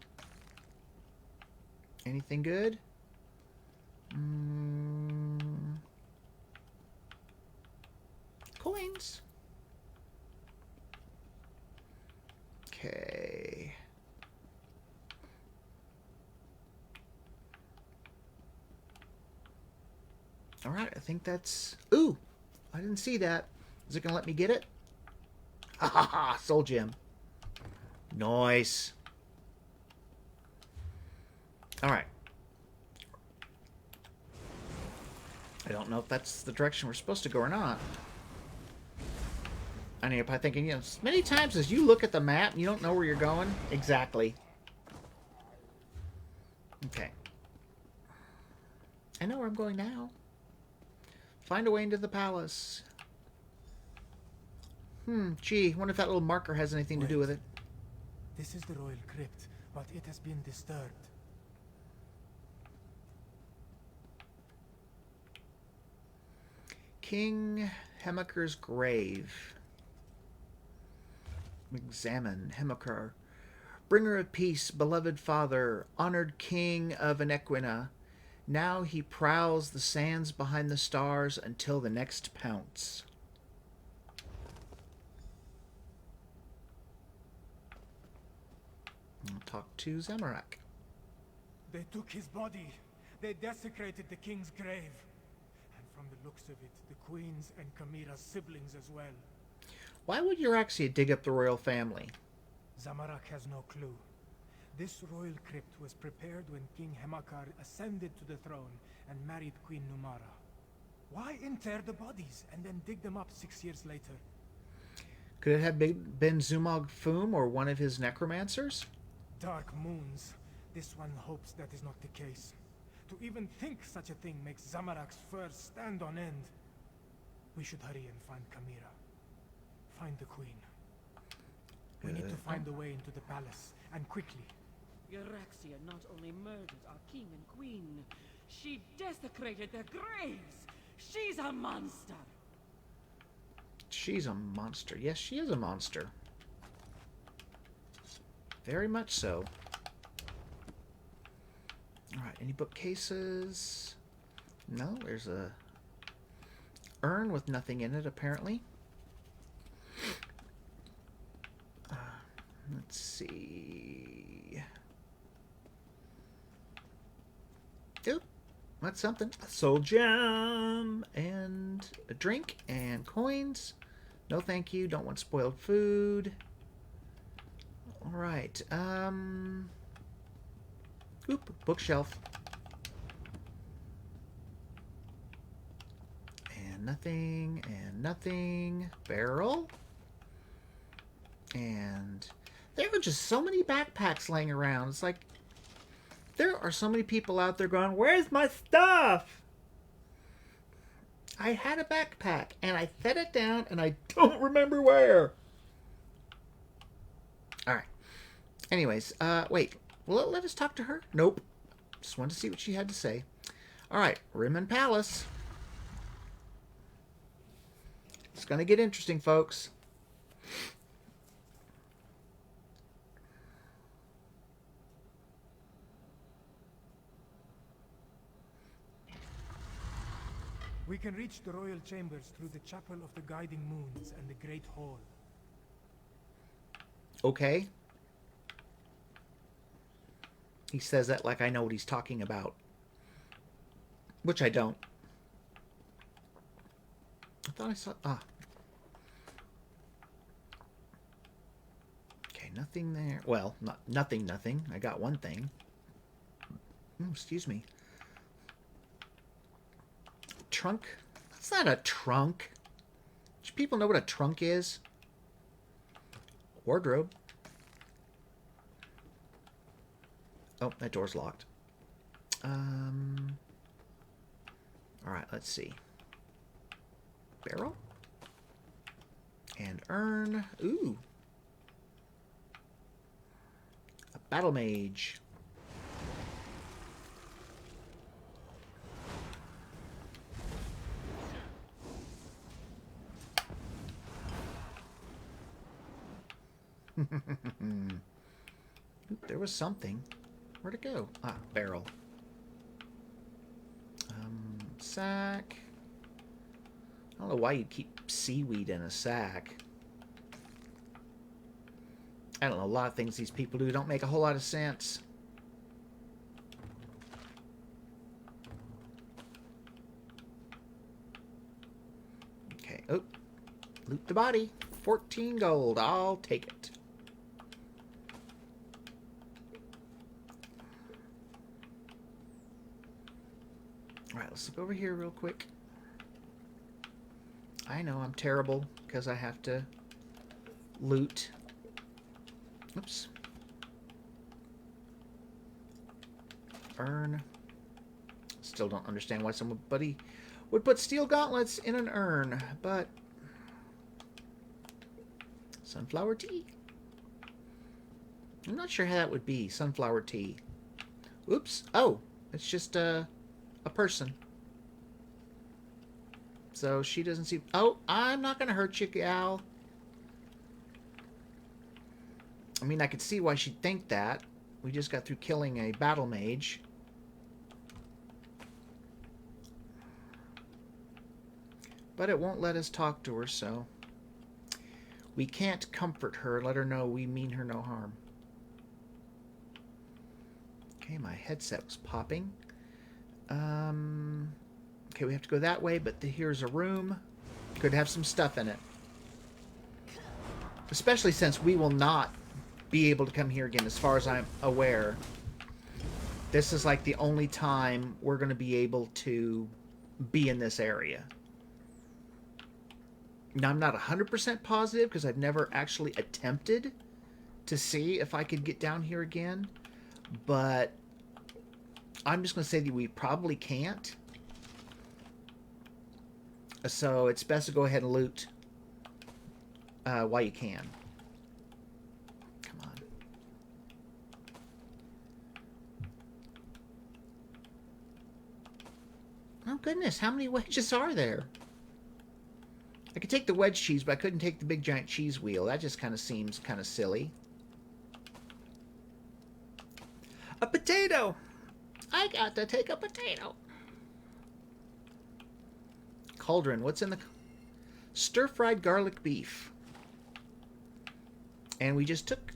Anything good? Coins. Okay. All right, I think that's... Ooh! I didn't see that. Is it going to let me get it? Ha ha ha! Soul gem. Nice. All right. I don't know if that's the direction we're supposed to go or not. I know you're probably thinking, as many times as you look at the map and you don't know where you're going. Exactly. Okay. I know where I'm going now. Find a way into the palace. Gee, wonder if that little marker has anything to do with it. This is the royal crypt, but it has been disturbed. King Hemaker's grave. Examine Hemaker, bringer of peace, beloved father, honored king of Anequina. Now he prowls the sands behind the stars until the next pounce. I'll talk to Zamorak. They took his body. They desecrated the king's grave. And from the looks of it, the queen's and Chimera's siblings as well. Why would Euraxia dig up the royal family? Zamorak has no clue. This royal crypt was prepared when King Hemaker ascended to the throne and married Queen Numara. Why inter the bodies and then dig them up 6 years later? Could it have been Zumog Foom or one of his necromancers? Dark moons. This one hopes that is not the case. To even think such a thing makes Zamorak's fur stand on end. We should hurry and find Chimera. Find the queen. We need to find a way into the palace, and quickly. Euraxia not only murdered our king and queen, she desecrated their graves! She's a monster! She's a monster. Yes, she is a monster. Very much so. Alright, any bookcases? No, there's a urn with nothing in it, apparently. Let's see. Oop, that's something. A soul gem and a drink and coins. No thank you, don't want spoiled food. Alright, oop, bookshelf. And nothing. Barrel. And there are just so many backpacks laying around. It's like, there are so many people out there going, where's my stuff? I had a backpack, and I set it down, and I don't remember where. Alright. Anyways, wait. Will it let us talk to her? Nope. Just wanted to see what she had to say. Alright, Rimmon Palace. It's going to get interesting, folks. We can reach the royal chambers through the Chapel of the Guiding Moons and the Great Hall. Okay. He says that like I know what he's talking about. Which I don't. I thought I saw... Okay, nothing there. Well, nothing. I got one thing. Excuse me. Trunk? That's not a trunk. Do people know what a trunk is? Wardrobe. Oh, that door's locked. Alright, let's see. Barrel? And urn. Ooh. A battle mage. Oop, there was something. Where'd it go? Ah, barrel. Sack. I don't know why you'd keep seaweed in a sack. I don't know, a lot of things these people do don't make a whole lot of sense. Okay, oh. Loot the body. 14 gold. I'll take it. Alright, let's look over here real quick. I know I'm terrible because I have to loot. Oops. Urn. Still don't understand why somebody would put steel gauntlets in an urn, but sunflower tea. I'm not sure how that would be, sunflower tea. Oops. Oh, it's just a person. So she doesn't see... Oh, I'm not going to hurt you, gal. I mean, I could see why she'd think that. We just got through killing a battle mage. But it won't let us talk to her, so... we can't comfort her, let her know we mean her no harm. Okay, my headset was popping. Okay, we have to go that way, but here's a room. Could have some stuff in it. Especially since we will not be able to come here again, as far as I'm aware. This is like the only time we're going to be able to be in this area. Now, I'm not 100% positive, because I've never actually attempted to see if I could get down here again. But I'm just going to say that we probably can't. So it's best to go ahead and loot while you can. Come on. Oh goodness, how many wedges are there? I could take the wedge cheese, but I couldn't take the big giant cheese wheel. That just kind of seems kind of silly. A potato! I got to take a potato. Cauldron. What's in the... Stir-fried garlic beef. And we just took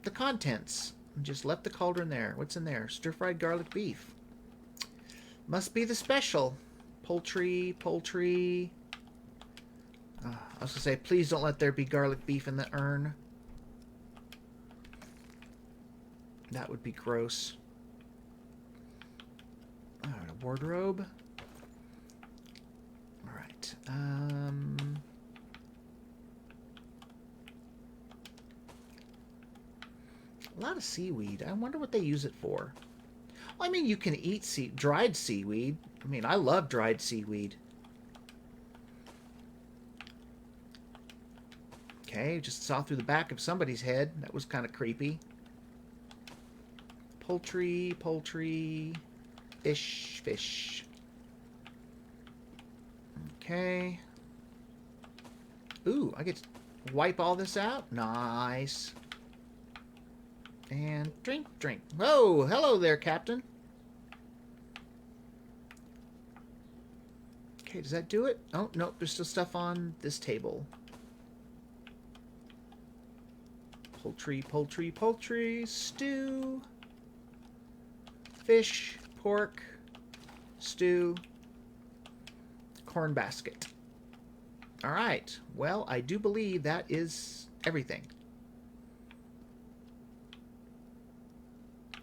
the contents. And just left the cauldron there. What's in there? Stir-fried garlic beef. Must be the special. Poultry. I was going to say, please don't let there be garlic beef in the urn. That would be gross. Alright, a wardrobe. Alright. A lot of seaweed. I wonder what they use it for. Well, I mean, you can eat dried seaweed. I mean, I love dried seaweed. Okay, just saw through the back of somebody's head. That was kind of creepy. Poultry. Fish. Okay. Ooh, I get to wipe all this out. Nice. And drink. Whoa, hello there, Captain. Okay, does that do it? Oh, no, there's still stuff on this table. Poultry. Stew. Fish. Pork. Stew. Corn basket. Alright. Well, I do believe that is everything.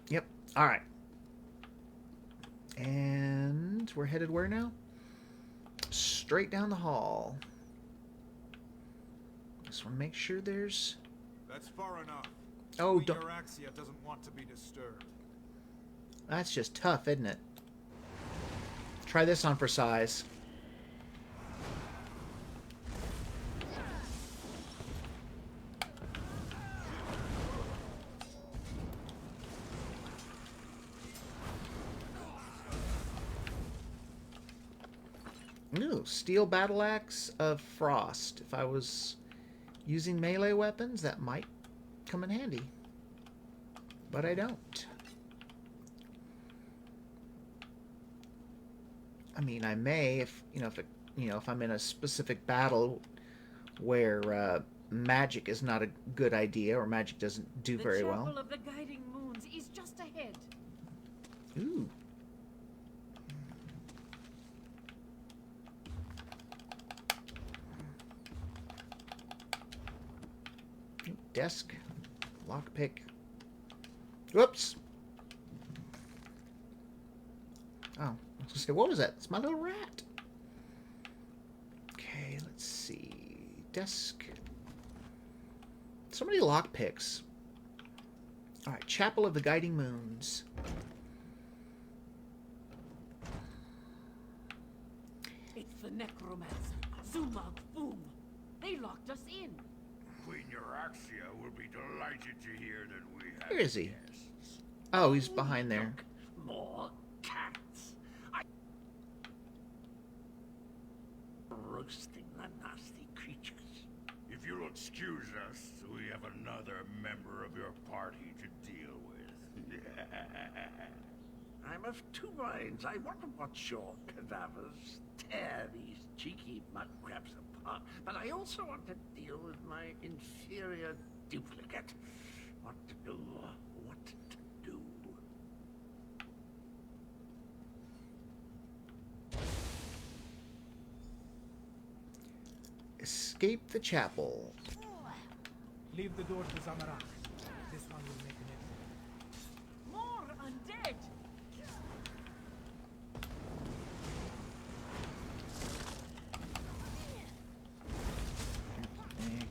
Yep. Alright. And we're headed where now? Straight down the hall. Just want to make sure there's... That's far enough. Oh, don't... Euraxia doesn't want to be disturbed. That's just tough, isn't it? Try this on for size. Ooh, steel battle axe of frost. If I was using melee weapons, that might come in handy. But I don't. I mean, I may if I'm in a specific battle where magic is not a good idea or magic doesn't do very well. The Chapel of the Guiding Moons is just ahead. Ooh. Desk. Lockpick. Whoops. Oh, I was gonna say, what was that? It's my little rat. Okay, let's see. Desk. So many lockpicks. Alright, Chapel of the Guiding Moons. It's the necromancer, Zumag Foom. They locked us in. Queen Euraxia will be delighted to hear that we have Where is he? guests. Oh, he's behind there. More cats. Roasting the nasty creatures. If you'll excuse us, we have another member of your party to deal with. I'm of two minds. I want to watch your cadavers tear these cheeky mudcrabs apart, but I also want to deal with my inferior duplicate. What to do? What to do? Escape the chapel. Leave the door to Zamarak. This one will make an exit. More undead.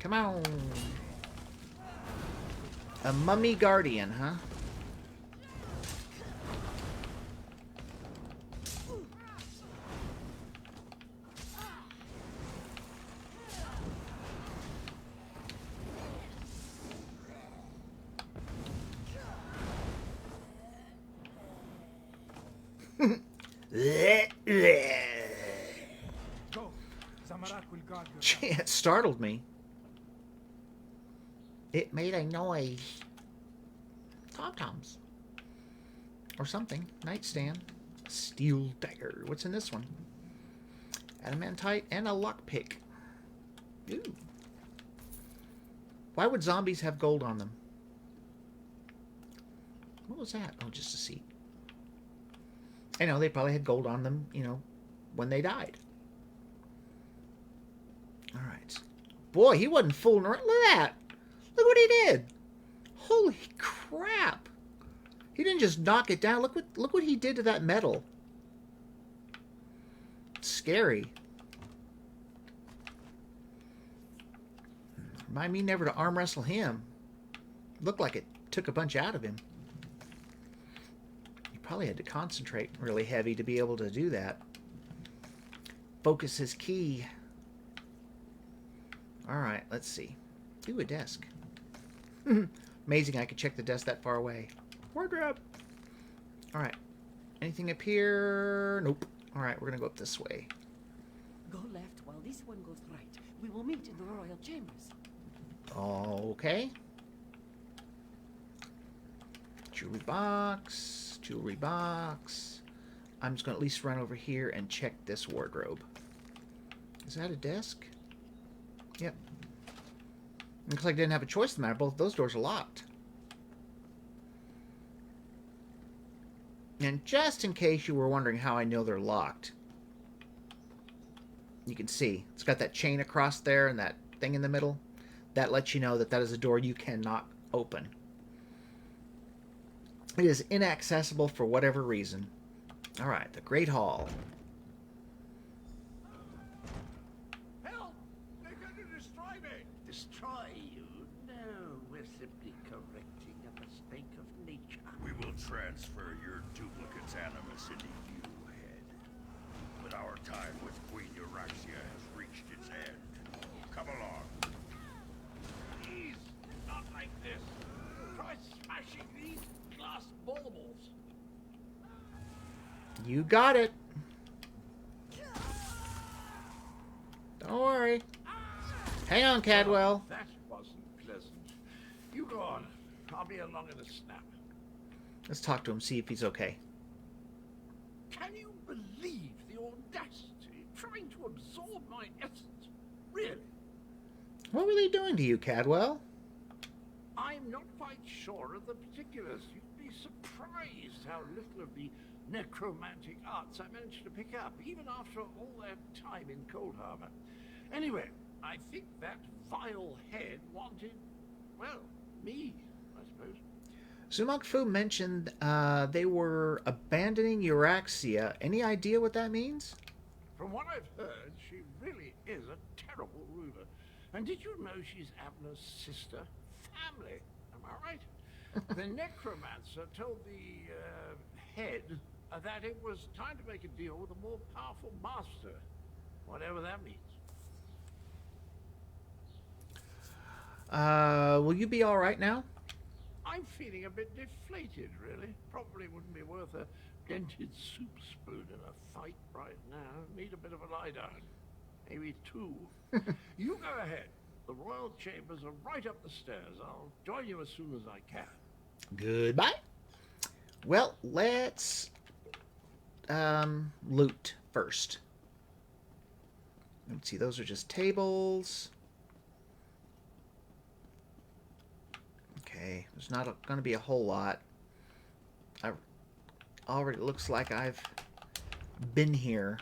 Come on. A mummy guardian, huh? Go. Zamarak will guard your It startled me. It made a noise. Tom-toms. Or something. Nightstand. Steel dagger. What's in this one? Adamantite and a lockpick. Ooh. Why would zombies have gold on them? What was that? Oh, just a seat. I know, they probably had gold on them, you know, when they died. Alright. Boy, he wasn't fooling around. Look at that. Look what he did. Holy crap. He didn't just knock it down. Look what he did to that metal. It's scary. Remind me never to arm wrestle him. Looked like it took a bunch out of him. He probably had to concentrate really heavy to be able to do that. Focus is key. Alright, let's see. Ooh, a desk. Amazing I could check the desk that far away. Wardrobe. Alright. Anything up here? Nope. Alright, we're going to go up this way. Go left while this one goes right. We will meet in the royal chambers. Okay. Jewelry box. Jewelry box. I'm just going to at least run over here and check this wardrobe. Is that a desk? Yep. Looks like I didn't have a choice in the matter. Both those doors are locked. And just in case you were wondering how I know they're locked, you can see it's got that chain across there and that thing in the middle. That lets you know that that is a door you cannot open. It is inaccessible for whatever reason. Alright, the Great Hall. Help! They're going to destroy me! Destroy you? No, we're simply correcting a mistake of nature. We will transfer your duplicate's animus into you, Head. But our time with Queen Euraxia has reached its end. Come along. Please, not like this. Try smashing these glass baubles. You got it. Don't worry. Hang on, Cadwell. That wasn't pleasant. You go on. I'll be along in a snap. Let's talk to him, see if he's okay. Can you believe the audacity trying to absorb my essence? Really? What were they doing to you, Cadwell? I'm not quite sure of the particulars. You'd be surprised how little of the necromantic arts I managed to pick up, even after all that time in Cold Harbor. Anyway, I think that vile head wanted, well, me, I suppose. Zumakfu mentioned they were abandoning Euraxia. Any idea what that means? From what I've heard, she really is a terrible ruler. And did you know she's Abner's sister? family. Am I right? The necromancer told the head that it was time to make a deal with a more powerful master, whatever that means. Will you be all right now? I'm feeling a bit deflated, really. Probably wouldn't be worth a dented soup spoon in a fight right now. Need a bit of a lie down. Maybe two. You go ahead. The royal chambers are right up the stairs. I'll join you as soon as I can. Goodbye. Well, let's loot first. Let's see, those are just tables. Okay, there's not going to be a whole lot. Already looks like I've been here.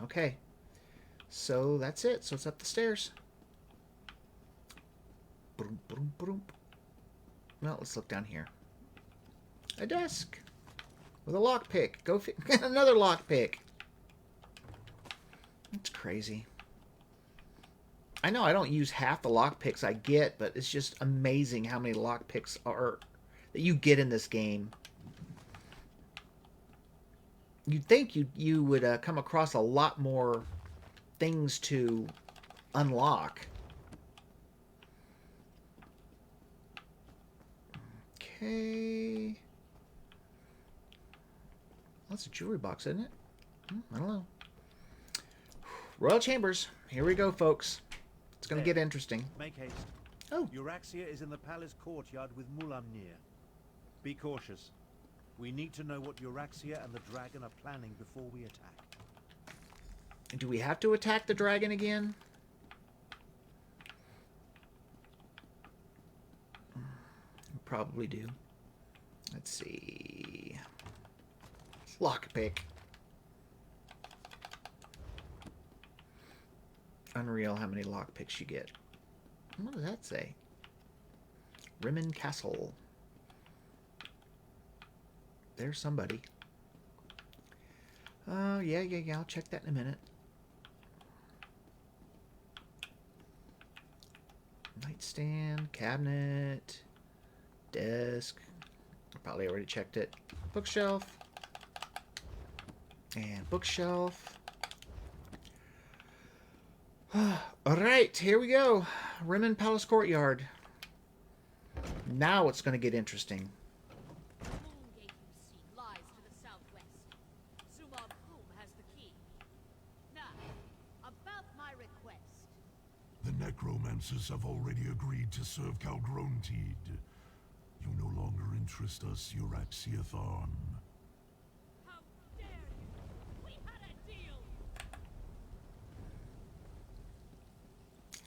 Okay, so that's it. So it's up the stairs. Boom, boom, boom. Well, let's look down here. A desk with a lockpick. Go get another lockpick. That's crazy. I know I don't use half the lockpicks I get, but it's just amazing how many lockpicks are that you get in this game. You'd think you would come across a lot more things to unlock. Okay. That's a jewelry box, isn't it? I don't know. Royal Chambers. Here we go, folks. It's going to get interesting. Make haste. Oh. Euraxia is in the palace courtyard with Mulamnir. Be cautious. We need to know what Euraxia and the dragon are planning before we attack. Do we have to attack the dragon again? We probably do. Let's see. Lockpick. Unreal how many lockpicks you get. What does that say? Rimmon Castle. There's somebody. Oh, yeah. I'll check that in a minute. Nightstand, cabinet, desk. I probably already checked it. Bookshelf. And bookshelf. Alright, here we go. Rimmon Palace Courtyard. Now it's going to get interesting. The moon gate you see lies to the southwest. Zumar Boom has the key. Now, about my request. The necromancers have already agreed to serve Calgrontid. You no longer interest us, Euraxia Tharn. How dare you! We had a deal!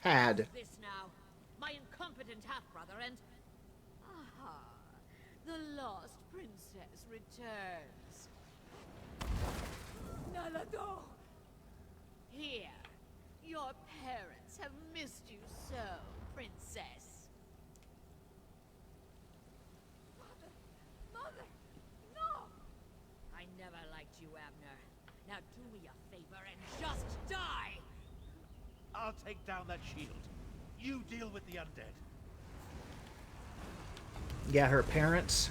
Had. This now, my incompetent half-brother and... Aha! The lost princess returns. Nalado! Here, your parents have missed you so, princess. Mother! No! I never liked you, Abner. Now do me a favor and just die! I'll take down that shield. You deal with the undead. Yeah, her parents.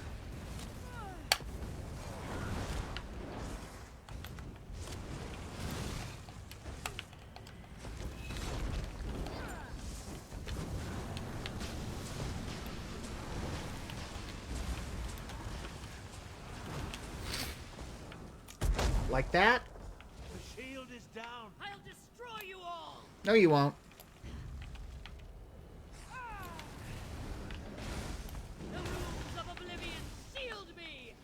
Like that? The shield is down. I'll destroy you all! No, you won't. The runes of oblivion shield me!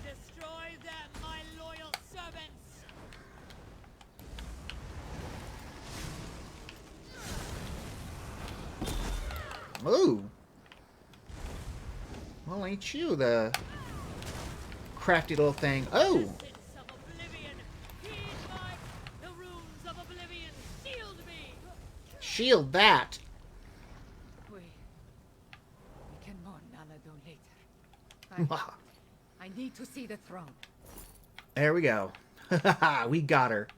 Destroy them, my loyal servants! Ooh. Well, ain't you the crafty little thing? Oh! Essence of oblivion, heed the runes of oblivion shield me! Shield that. We can mourn Nalado later. I need to see the throne. There we go. We got her.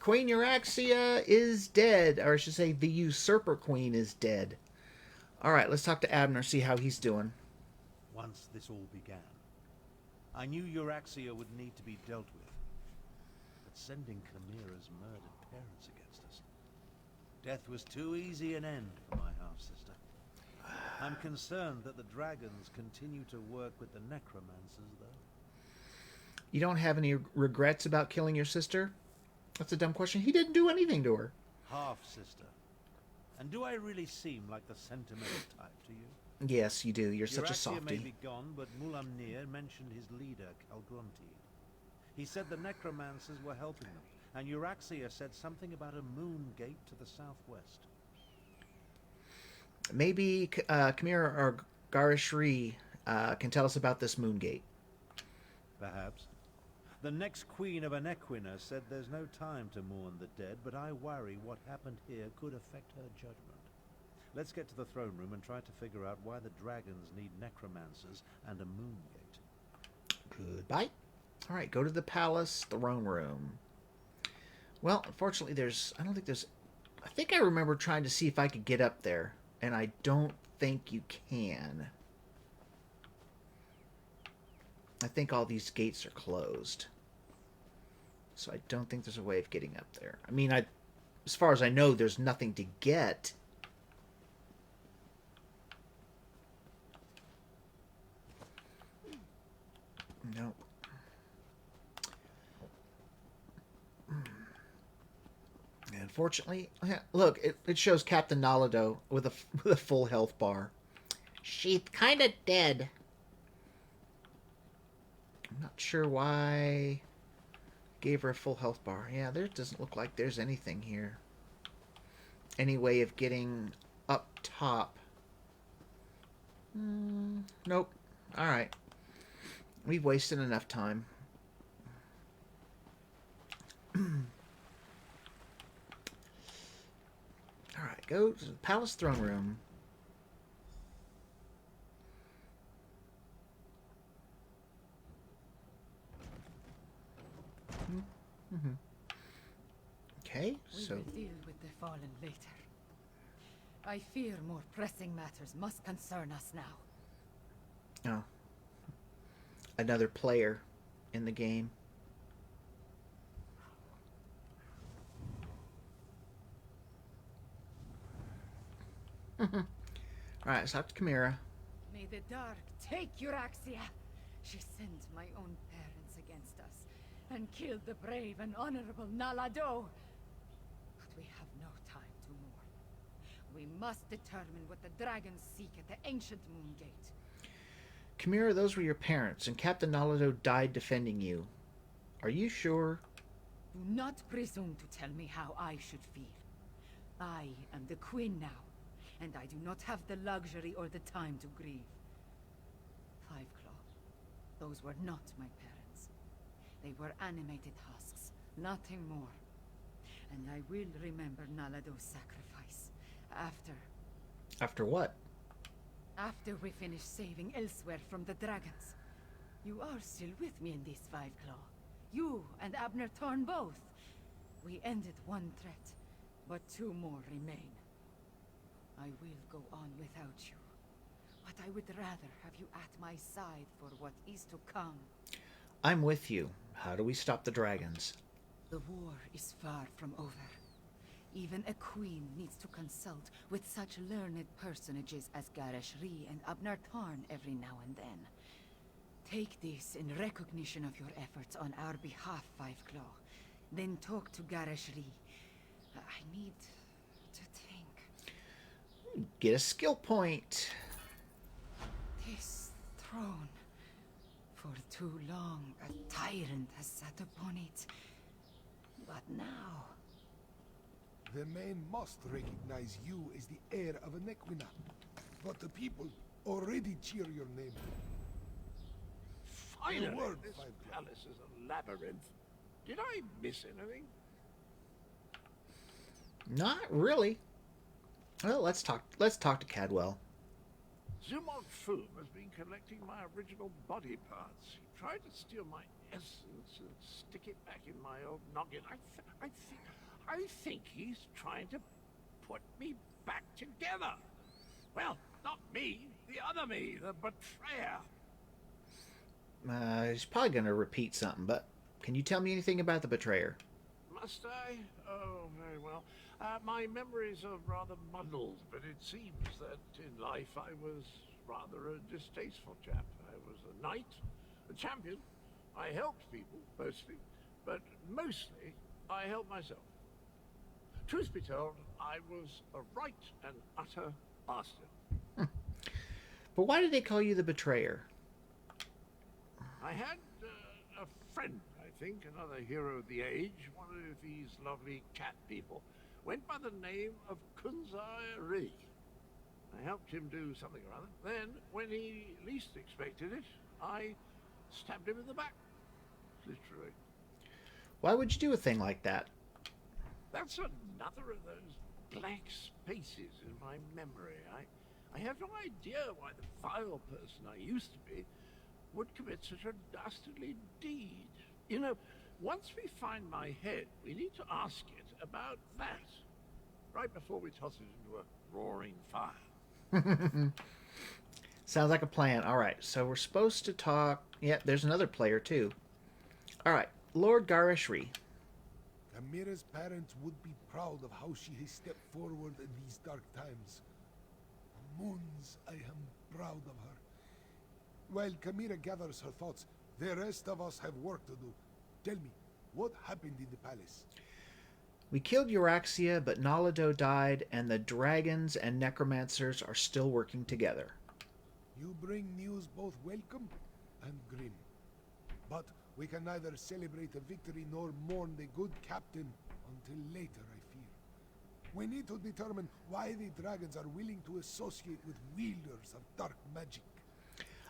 Queen Euraxia is dead. Or I should say, the Usurper Queen is dead. Alright, let's talk to Abner, see how he's doing. Once this all began, I knew Euraxia would need to be dealt with. But sending Chimera's murdered parents against us, death was too easy an end for my half-sister. I'm concerned that the dragons continue to work with the necromancers, though. You don't have any regrets about killing your sister? That's a dumb question. He didn't do anything to her. Half-sister. And do I really seem like the sentimental type to you? Yes, you do. You're such a Euraxia may softie. be gone, but Mulamnir mentioned his leader, Calgruntid. He said the necromancers were helping them, and Euraxia said something about a moon gate to the southwest. Maybe Chimera or Garishri can tell us about this moon gate. Perhaps. The next queen of Anequina said there's no time to mourn the dead, but I worry what happened here could affect her judgment. Let's get to the throne room and try to figure out why the dragons need necromancers and a moon gate. Goodbye. All right, go to the palace throne room. Well, unfortunately, I think I remember trying to see if I could get up there, and I don't think you can. I think all these gates are closed. So I don't think there's a way of getting up there. I mean, as far as I know, there's nothing to get. Nope. Unfortunately, look, it shows Captain Nalado with a full health bar. She's kind of dead. I'm not sure why gave her a full health bar. Yeah, there doesn't look like there's anything here. Any way of getting up top? Nope. All right. We've wasted enough time. Alright, go to the palace throne room. Okay, so... We will deal with the fallen later. I fear more pressing matters must concern us now. Oh. Another player in the game. Alright, let's talk to Chimera. May the dark take Euraxia. She sent my own parents against us and killed the brave and honorable Nalado. But we have no time to mourn. We must determine what the dragons seek at the ancient moon gate. Chimera, those were your parents, and Captain Nalado died defending you. Are you sure? Do not presume to tell me how I should feel. I am the queen now, and I do not have the luxury or the time to grieve. Fiveclaw, those were not my parents. They were animated husks, nothing more. And I will remember Nalado's sacrifice. After what? After we finish saving Elsweyr from the dragons. You are still with me in this, Fiveclaw. You and Abner Thorn both. We ended one threat, but two more remain. I will go on without you, but I would rather have you at my side for what is to come. I'm with you. How do we stop the dragons? The war is far from over. Even a queen needs to consult with such learned personages as Garishri and Abner Thorn every now and then. Take this in recognition of your efforts on our behalf, Fiveclaw. Then talk to Garishri. I need to think. Get a skill point. This throne. For too long, a tyrant has sat upon it. But now... The men must recognize you as the heir of Anequina. But the people already cheer your name. Finally, Your word, this Fiveclaw. palace is a labyrinth. Did I miss anything? Not really. Well, let's talk to Cadwell. Zumog Foom has been collecting my original body parts. He tried to steal my essence and stick it back in my old noggin. I think he's trying to put me back together. Well, not me, the other me, the betrayer. He's probably going to repeat something, but can you tell me anything about the betrayer? Must I? Oh, very well. My memories are rather muddled, but it seems that in life I was rather a distasteful chap. I was a knight, a champion. I helped people, mostly, but mostly I helped myself. Truth be told, I was a right and utter bastard. But why did they call you the betrayer? I had a friend, I think, another hero of the age, one of these lovely cat people, went by the name of Kunzai Ri. I helped him do something or other. Then, when he least expected it, I stabbed him in the back. Literally. Why would you do a thing like that? That's another of those blank spaces in my memory. I have no idea why the vile person I used to be would commit such a dastardly deed. You know, once we find my head, we need to ask it about that, right before we toss it into a roaring fire. Sounds like a plan. All right, so we're supposed to talk... Yeah, there's another player, too. All right, Lord Garishri. Amira's parents would be proud of how she has stepped forward in these dark times. Moons, I am proud of her. While Kamira gathers her thoughts, the rest of us have work to do. Tell me, what happened in the palace? We killed Euraxia, but Nalado died, and the dragons and necromancers are still working together. You bring news both welcome and grim. But we can neither celebrate a victory nor mourn the good captain until later, I fear. We need to determine why the dragons are willing to associate with wielders of dark magic.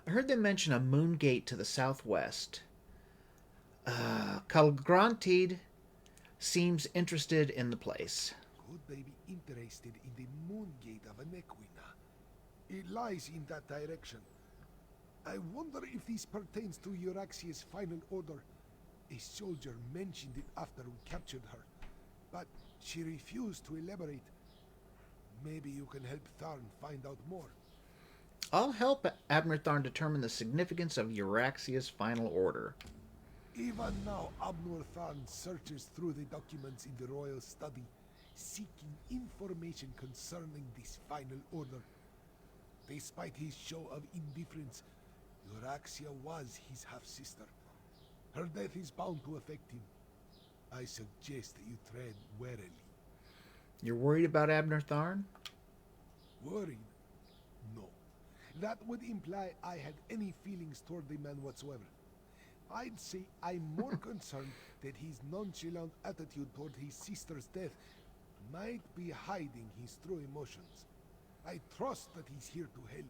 I heard them mention a moon gate to the southwest. Calgrantid seems interested in the place. Could they be interested in the moon gate of Anequina? It lies in that direction. I wonder if this pertains to Euraxia's final order. A soldier mentioned it after we captured her, but she refused to elaborate. Maybe you can help Tharn find out more. I'll help Abner Tharn determine the significance of Euraxia's final order. Even now, Abnor Tharn searches through the documents in the royal study, seeking information concerning this final order. Despite his show of indifference, Euraxia was his half-sister. Her death is bound to affect him. I suggest that you tread warily. You're worried about Abner Tharn? Worried? No. That would imply I had any feelings toward the man whatsoever. I'd say I'm more concerned that his nonchalant attitude toward his sister's death might be hiding his true emotions. I trust that he's here to help,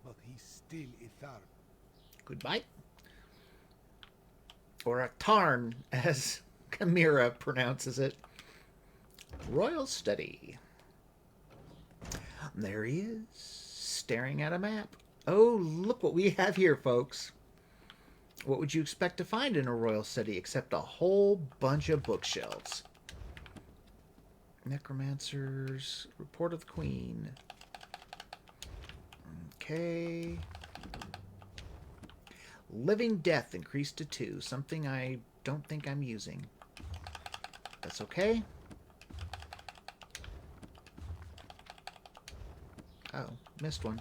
but he's still a Tharn. Goodbye. Or a Tarn, as Kamira pronounces it. Royal study. There he is, staring at a map. Oh, look what we have here, folks. What would you expect to find in a royal study except a whole bunch of bookshelves? Necromancers, Report of the Queen. Okay. Living Death increased to 2. Something I don't think I'm using. That's okay. Oh, missed one.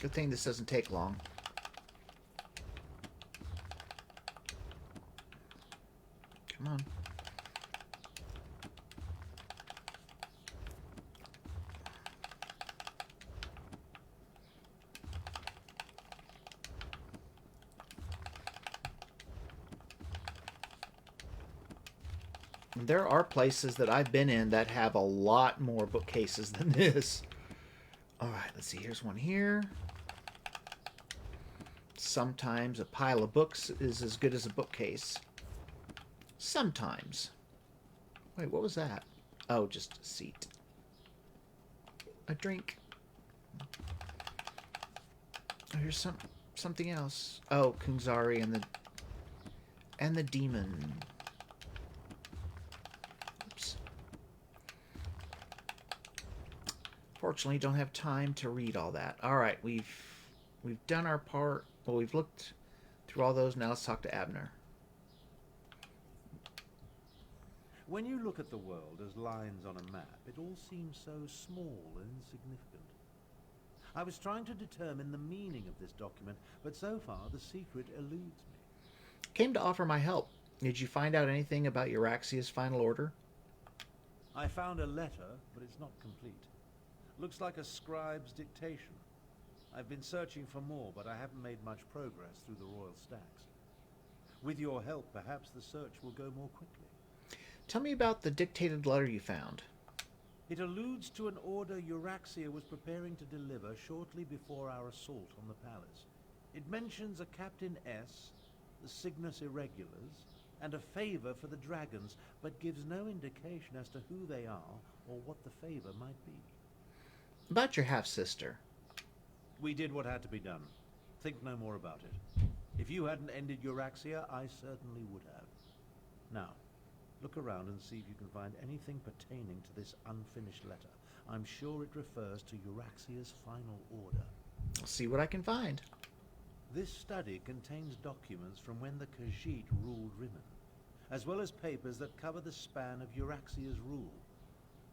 Good thing this doesn't take long. Come on. There are places that I've been in that have a lot more bookcases than this. Alright, let's see. Here's one here. Sometimes a pile of books is as good as a bookcase. Sometimes. Wait, what was that? Oh, just a seat. A drink. Oh, here's something else. Oh, Kungzari and the demon. Oops. Fortunately, don't have time to read all that. All right, we've done our part. Well, we've looked through all those. Now let's talk to Abner. When you look at the world as lines on a map, it all seems so small and insignificant. I was trying to determine the meaning of this document, but so far the secret eludes me. Came to offer my help. Did you find out anything about Euraxia's final order? I found a letter, but it's not complete. Looks like a scribe's dictation. I've been searching for more, but I haven't made much progress through the royal stacks. With your help, perhaps the search will go more quickly. Tell me about the dictated letter you found. It alludes to an order Euraxia was preparing to deliver shortly before our assault on the palace. It mentions a Captain S, the Cygnus Irregulars, and a favor for the dragons, but gives no indication as to who they are or what the favor might be. About your half-sister. We did what had to be done. Think no more about it. If you hadn't ended Euraxia, I certainly would have. Now, look around and see if you can find anything pertaining to this unfinished letter. I'm sure it refers to Euraxia's final order. I'll see what I can find. This study contains documents from when the Khajiit ruled Rimmon, as well as papers that cover the span of Euraxia's rule.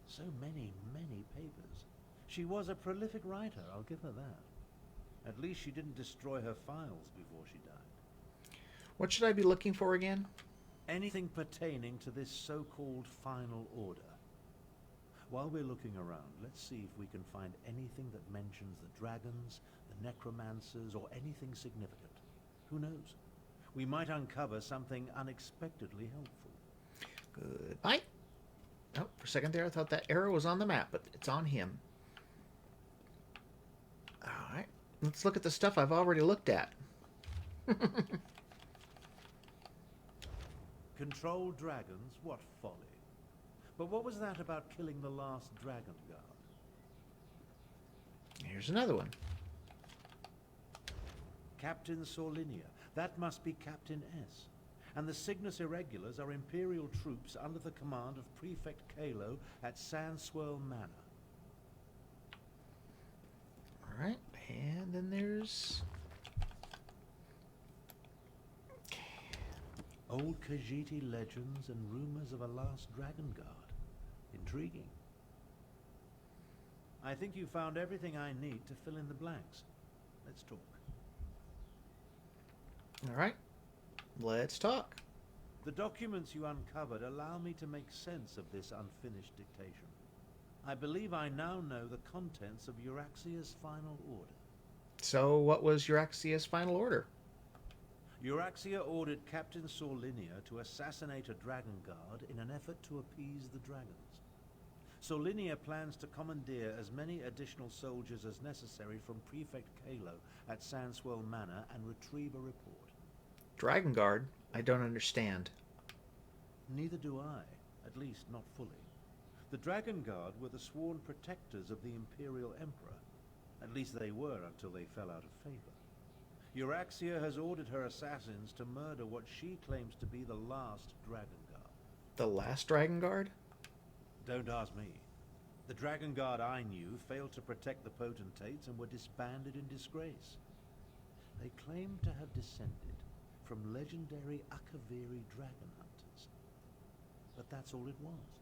So many, many papers. She was a prolific writer, I'll give her that. At least she didn't destroy her files before she died. What should I be looking for again? Anything pertaining to this so-called final order. While we're looking around, let's see if we can find anything that mentions the dragons, the necromancers, or anything significant. Who knows? We might uncover something unexpectedly helpful. Goodbye. Oh, for a second there, I thought that arrow was on the map, but it's on him. All right, let's look at the stuff I've already looked at. Control dragons? What folly. But what was that about killing the last dragon guard? Here's another one. Captain Sorlinia. That must be Captain S. And the Cygnus Irregulars are Imperial troops under the command of Prefect Kalo at Sansworld Manor. All right, and then there's... Old Khajiiti legends and rumors of a last dragon guard. Intriguing. I think you found everything I need to fill in the blanks. Let's talk. All right, let's talk. The documents you uncovered allow me to make sense of this unfinished dictation. I believe I now know the contents of Euraxia's final order. So what was Euraxia's final order? Euraxia ordered Captain Sorlinia to assassinate a dragon guard in an effort to appease the dragons. Sorlinia plans to commandeer as many additional soldiers as necessary from Prefect Kalo at Sansworld Manor and retrieve a report. Dragon Guard? I don't understand. Neither do I, at least not fully. The Dragon Guard were the sworn protectors of the Imperial Emperor. At least they were until they fell out of favor. Euraxia has ordered her assassins to murder what she claims to be the last Dragon Guard. The last Dragon Guard? Don't ask me. The Dragon Guard I knew failed to protect the potentates and were disbanded in disgrace. They claim to have descended from legendary Akaviri dragon hunters. But that's all it was.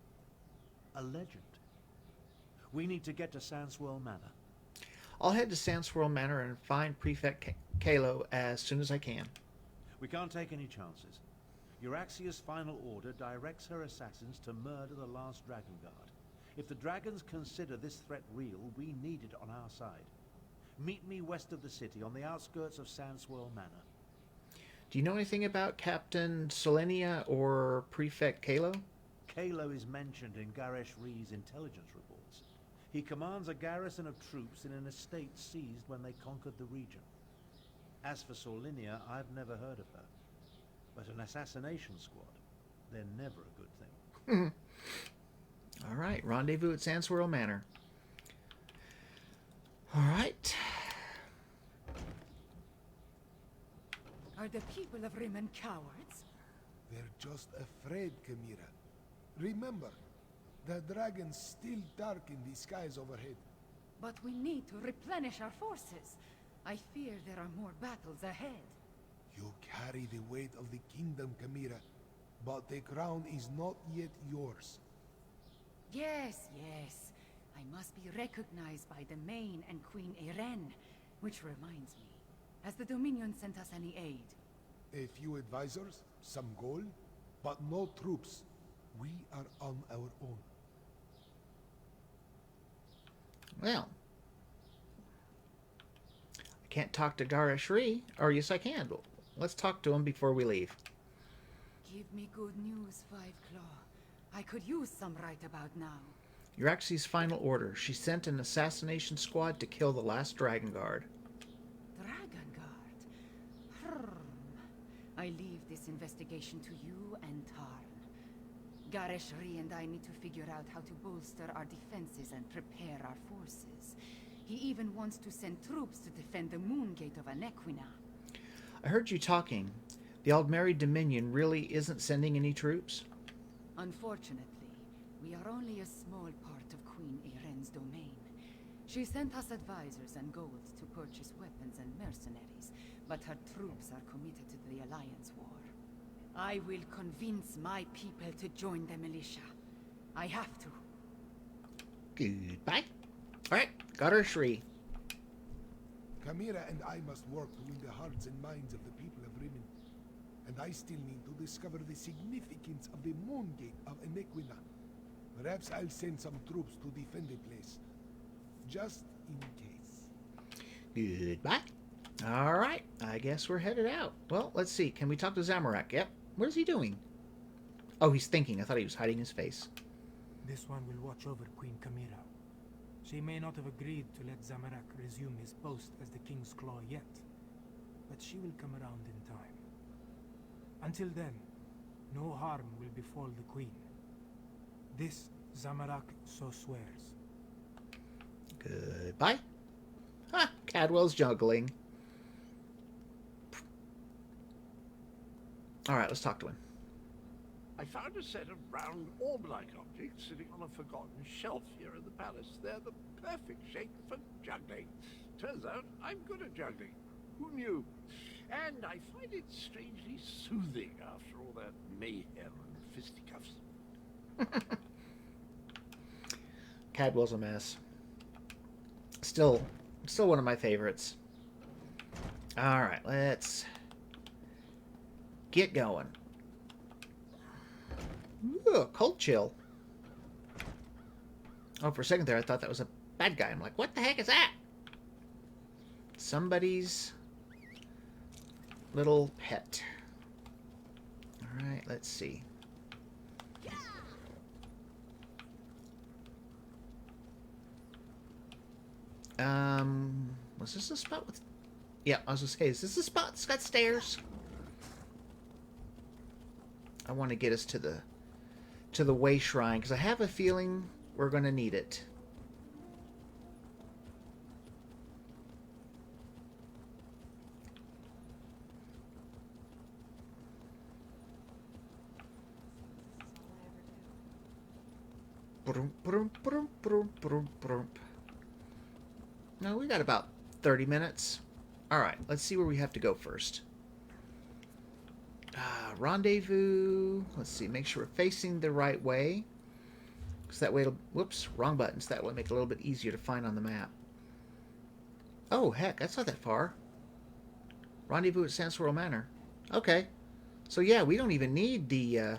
A legend. We need to get to Sansworld Manor. I'll head to Sansworld Manor and find Prefect Kalo as soon as I can. We can't take any chances. Euraxia's final order directs her assassins to murder the last Dragon Guard. If the dragons consider this threat real, we need it on our side. Meet me west of the city, on the outskirts of Sansworld Manor. Do you know anything about Captain Solenia or Prefect Kalo? Kalo is mentioned in Garesh Ree's intelligence reports. He commands a garrison of troops in an estate seized when they conquered the region. As for Sorlinia, I've never heard of her. But an assassination squad, they're never a good thing. All right, rendezvous at Sansworld Manor. All right. Are the people of Rimmon cowards? They're just afraid, Chimera. Remember, the dragon's still dark in the skies overhead. But we need to replenish our forces. I fear there are more battles ahead. You carry the weight of the kingdom, Chimera, but the crown is not yet yours. Yes, yes. I must be recognized by the Main and Queen Eren. Which reminds me, has the Dominion sent us any aid? A few advisors, some gold, but no troops. We are on our own. Well, I can't talk to Garashri, or yes I can, but let's talk to him before we leave. Give me good news, Five Claw. I could use some right about now. Euraxi's final order. She sent an assassination squad to kill the last Dragon Guard. Dragon Guard? I leave this investigation to you and Tarn. Gareshri and I need to figure out how to bolster our defenses and prepare our forces. He even wants to send troops to defend the moon gate of Anequina. I heard you talking. The Aldmeri Dominion really isn't sending any troops? Unfortunately, we are only a small part of Queen Eren's domain. She sent us advisors and gold to purchase weapons and mercenaries, but her troops are committed to the Alliance War. I will convince my people to join the militia. I have to. Goodbye. Alright, Garashri. Chimera and I must work to win the hearts and minds of the people of Rimmon. And I still need to discover the significance of the moon gate of Anequina. Perhaps I'll send some troops to defend the place. Just in case. Goodbye. Alright, I guess we're headed out. Well, let's see. Can we talk to Zamorak? Yep. What is he doing? Oh, he's thinking. I thought he was hiding his face. This one will watch over Queen Chimera. She may not have agreed to let Zamorak resume his post as the King's Claw yet, but she will come around in time. Until then, no harm will befall the Queen. This Zamorak so swears. Goodbye. Ha! Cadwell's juggling. Alright, let's talk to him. I found a set of round orb-like objects sitting on a forgotten shelf here in the palace. They're the perfect shape for juggling. Turns out I'm good at juggling. Who knew? And I find it strangely soothing after all that mayhem and fisticuffs. Cadwell's a mess. Still one of my favorites. Alright, let's get going. Ooh, cold chill. Oh, for a second there I thought that was a bad guy. I'm like, what the heck is that? Somebody's little pet. Alright, let's see. Was this a spot with... Yeah, I was gonna say, is this a spot that's got stairs? I want to get us to the way shrine, because I have a feeling we're gonna need it. No, we got about 30 minutes. Alright, let's see where we have to go first. Rendezvous. Let's see, make sure we're facing the right way. Because that way it'll... Whoops, wrong buttons. That will make it a little bit easier to find on the map. Oh, heck, that's not that far. Rendezvous at Sansworld Manor. Okay. So, yeah, we don't even need the...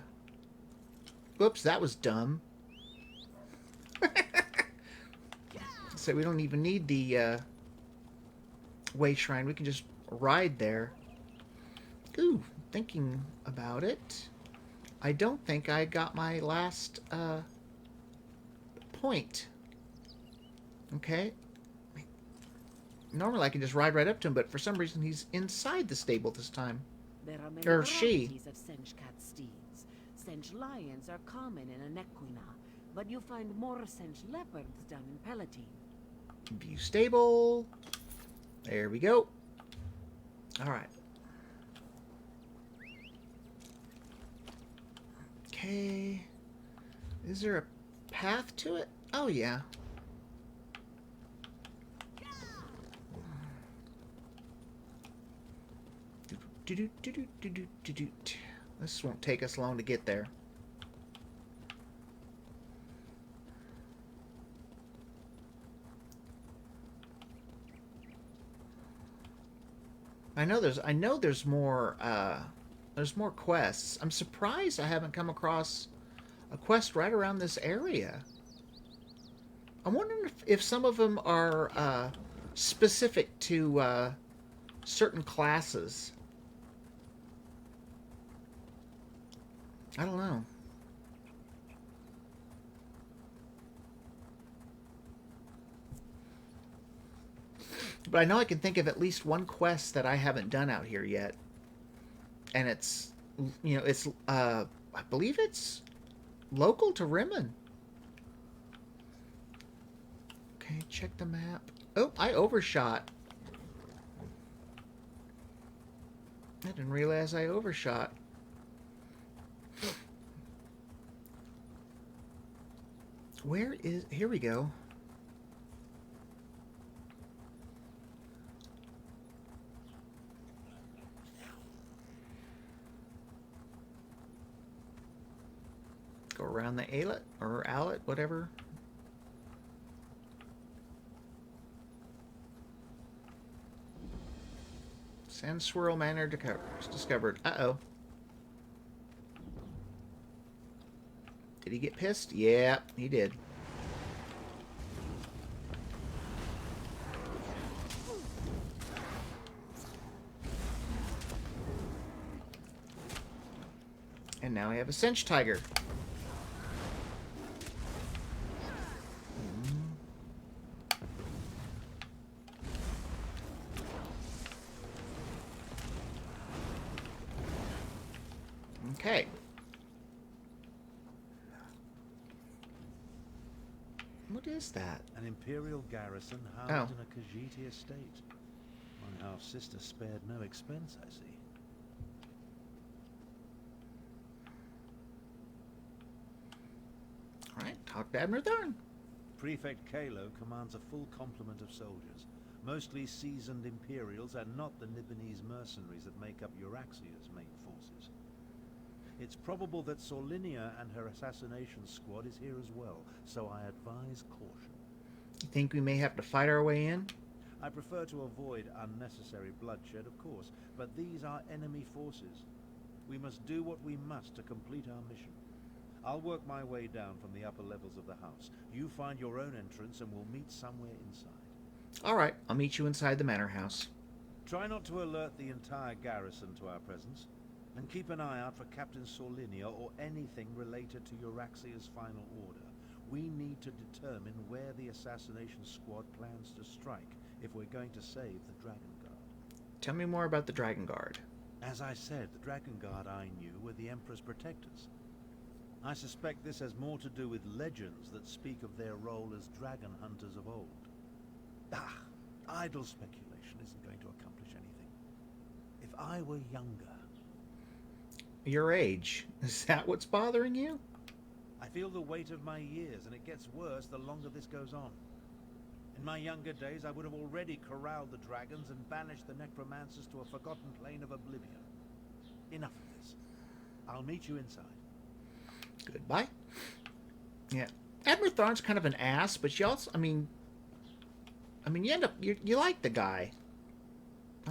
Whoops, that was dumb. So we don't even need the way shrine. We can just ride there. Ooh, thinking about it, I don't think I got my last point. Okay. Normally I can just ride right up to him, but for some reason he's inside the stable this time. There are many Or she. varieties of Senchkat steeds. Sench lions are common in Anequina, but you find more Sench leopards down in Palatine. View stable. There we go. All right. Okay. Is there a path to it? Oh, yeah. This won't take us long to get there. I know there's more quests. I'm surprised I haven't come across a quest right around this area. I'm wondering if some of them are specific to certain classes. I don't know. But I know I can think of at least one quest that I haven't done out here yet. And it's, you know, it's, I believe it's local to Rimmon. Okay, check the map. Oh, I overshot. I didn't realize I overshot. Where is... Here we go. Go around the Alet, or Alet, whatever. Sansworld Manor discovered. Uh-oh. Did he get pissed? Yeah, he did. And now we have a Sench Tiger. Okay. What is that? An Imperial garrison housed in a Khajiit estate. My half-sister spared no expense, I see. Alright, talk to Admiral Thorn. Prefect Kalo commands a full complement of soldiers, mostly seasoned Imperials and not the Nibonese mercenaries that make up Euraxia's main forces. It's probable that Solinia and her Assassination Squad is here as well, so I advise caution. You think we may have to fight our way in? I prefer to avoid unnecessary bloodshed, of course, but these are enemy forces. We must do what we must to complete our mission. I'll work my way down from the upper levels of the house. You find your own entrance and we'll meet somewhere inside. Alright, I'll meet you inside the manor house. Try not to alert the entire garrison to our presence. And keep an eye out for Captain Solinia or anything related to Euraxia's final order. We need to determine where the Assassination Squad plans to strike if we're going to save the Dragon Guard. Tell me more about the Dragon Guard. As I said, the Dragon Guard I knew were the Emperor's protectors. I suspect this has more to do with legends that speak of their role as dragon hunters of old. Idle speculation isn't going to accomplish anything. If I were younger... Your age. Is that what's bothering you? I feel the weight of my years, and it gets worse the longer this goes on. In my younger days, I would have already corralled the dragons and banished the necromancers to a forgotten plane of oblivion. Enough of this. I'll meet you inside. Goodbye. Yeah. Admiral Thorn's kind of an ass, but you also, I mean, you end up, you like the guy.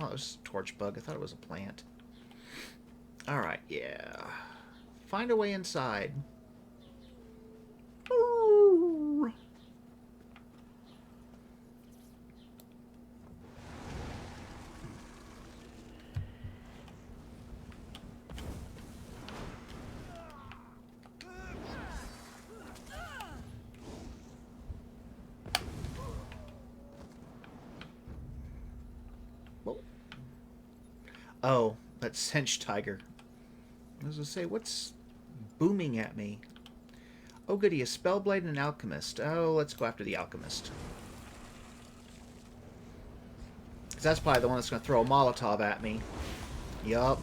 Oh, it was a torch bug. I thought it was a plant. Alright, yeah. Find a way inside. Ooh. Oh, that's Sench Tiger. I was gonna say, what's booming at me. Oh, goody, a Spellblade and an Alchemist. Oh, let's go after the Alchemist. Because that's probably the one that's going to throw a Molotov at me. Yup.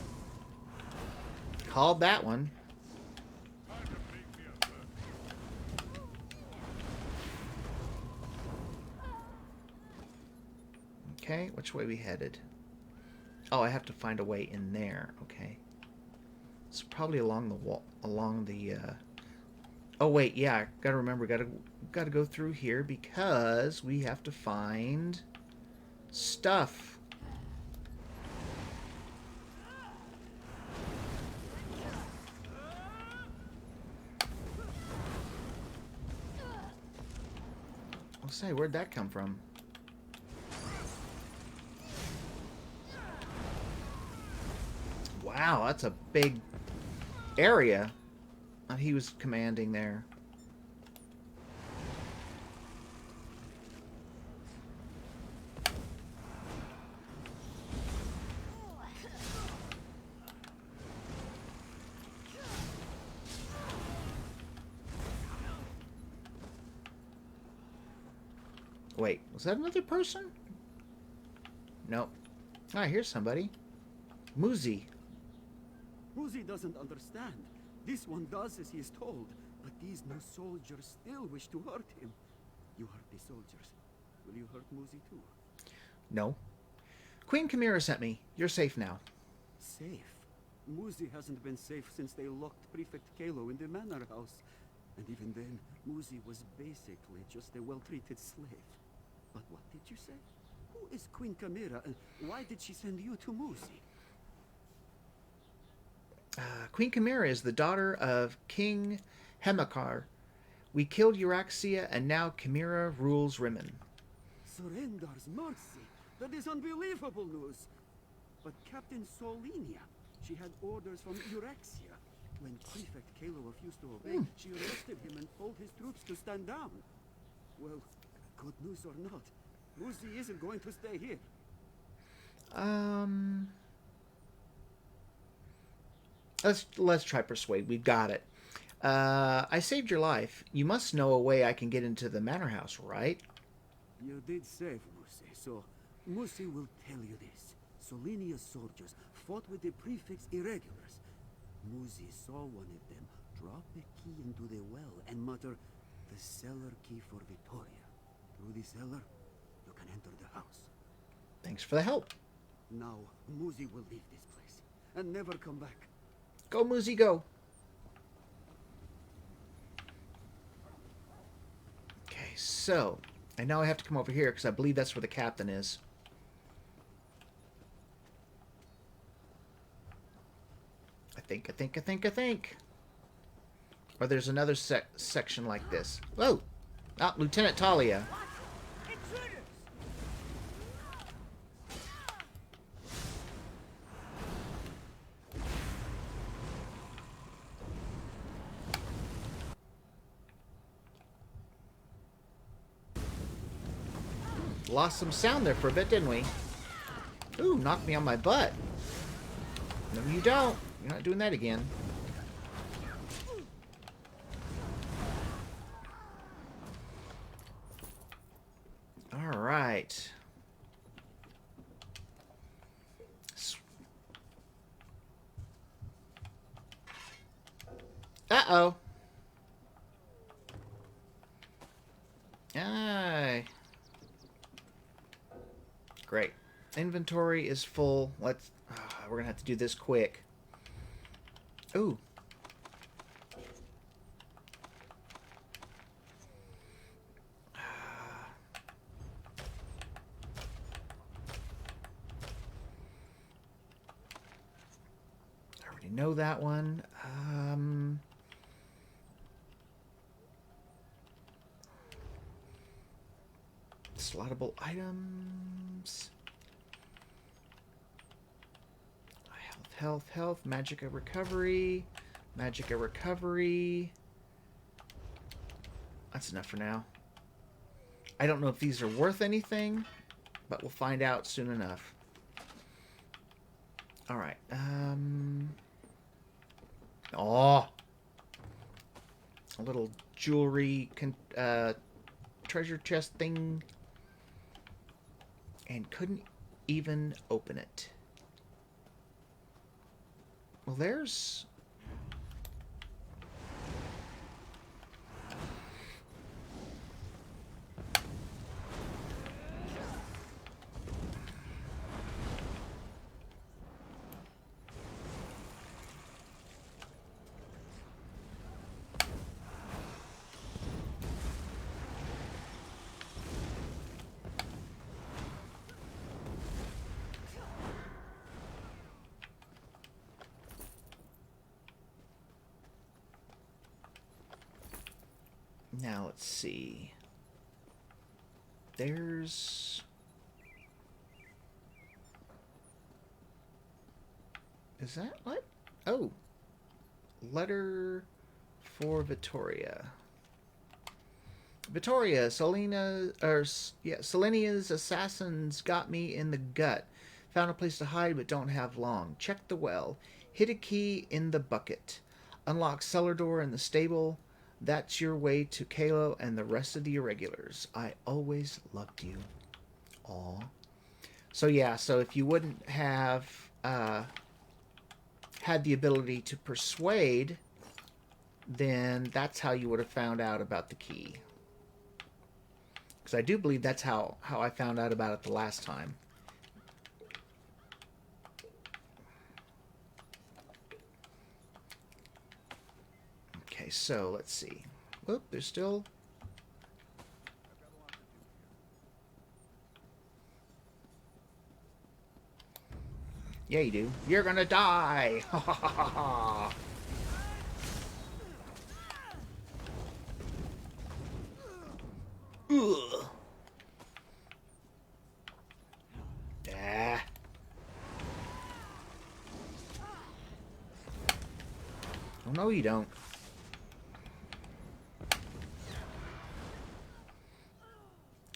Called that one. Okay, which way we headed? Oh, I have to find a way in there. Okay. It's probably along the wall, along the, Oh, wait, yeah, gotta remember, gotta go through here because we have to find stuff. I'll say, where'd that come from? Wow, that's a big area he was commanding there. Wait, was that another person? Nope. Ah, here's somebody. Muzi. Muzi doesn't understand. This one does as he is told, but these new soldiers still wish to hurt him. You hurt the soldiers. Will you hurt Muzi too? No. Queen Chimera sent me. You're safe now. Safe? Muzi hasn't been safe since they locked Prefect Kalo in the Manor house. And even then, Muzi was basically just a well-treated slave. But what did you say? Who is Queen Chimera, and why did she send you to Muzi? Queen Chimera is the daughter of King Hemakar. We killed Euraxia, and now Chimera rules Rimmon. Surrender's mercy! That is unbelievable news! But Captain Solinia, she had orders from Euraxia. When Prefect Kalo refused to obey, she arrested him and told his troops to stand down. Well, good news or not, Muzi isn't going to stay here. Let's try persuade. We've got it. I saved your life. You must know a way I can get into the manor house, right? You did save Muzi, so Muzi will tell you this. Solinia's soldiers fought with the prefect's irregulars. Muzi saw one of them drop a key into the well and mutter, "The cellar key for Victoria. Through the cellar, you can enter the house." Thanks for the help. Now, Muzi will leave this place and never come back. Go, Muzi, go. Okay, so, and now I have to come over here because I believe that's where the captain is. I think. Or there's another section like this. Whoa! Ah, Lieutenant Talia. Lost some sound there for a bit, didn't we? Ooh, knocked me on my butt. No, you don't. You're not doing that again. All right. Uh-oh. Aye. Great. Inventory is full. Let's... we're going to have to do this quick. Ooh. I already know that one. Slottable items. Health, Magicka recovery. That's enough for now. I don't know if these are worth anything, but we'll find out soon enough. Alright, Oh! a little jewelry treasure chest thing, and couldn't even open it. Well, there's... Now, let's see. There's... Is that what? Oh. Letter for Vittoria. Vittoria, Selenia's assassins got me in the gut. Found a place to hide but don't have long. Check the well. Hid a key in the bucket. Unlock cellar door in the stable. That's your way to Kalo and the rest of the irregulars. I always loved you. Aw. So yeah, so if you wouldn't have had the ability to persuade, then that's how you would have found out about the key. Because I do believe that's how I found out about it the last time. Okay, so let's see. Whoop, there's still... Yeah, you do. You're gonna die! Ha ha ha ha! Ugh. Ah. Oh, no, you don't.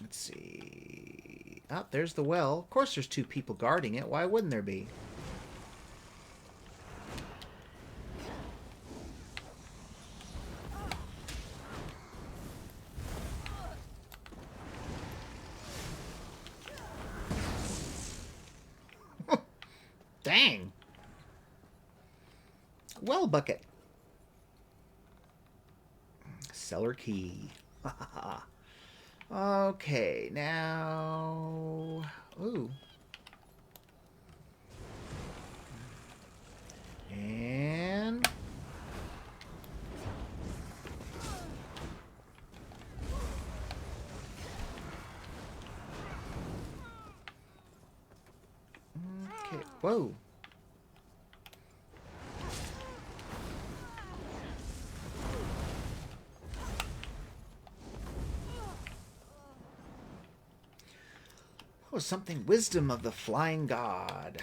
Let's see. Oh, there's the well. Of course there's 2 people guarding it. Why wouldn't there be? Dang. Well bucket. Cellar key. Okay, now... Ooh. And... Okay, whoa. Oh, something. Wisdom of the Flying God.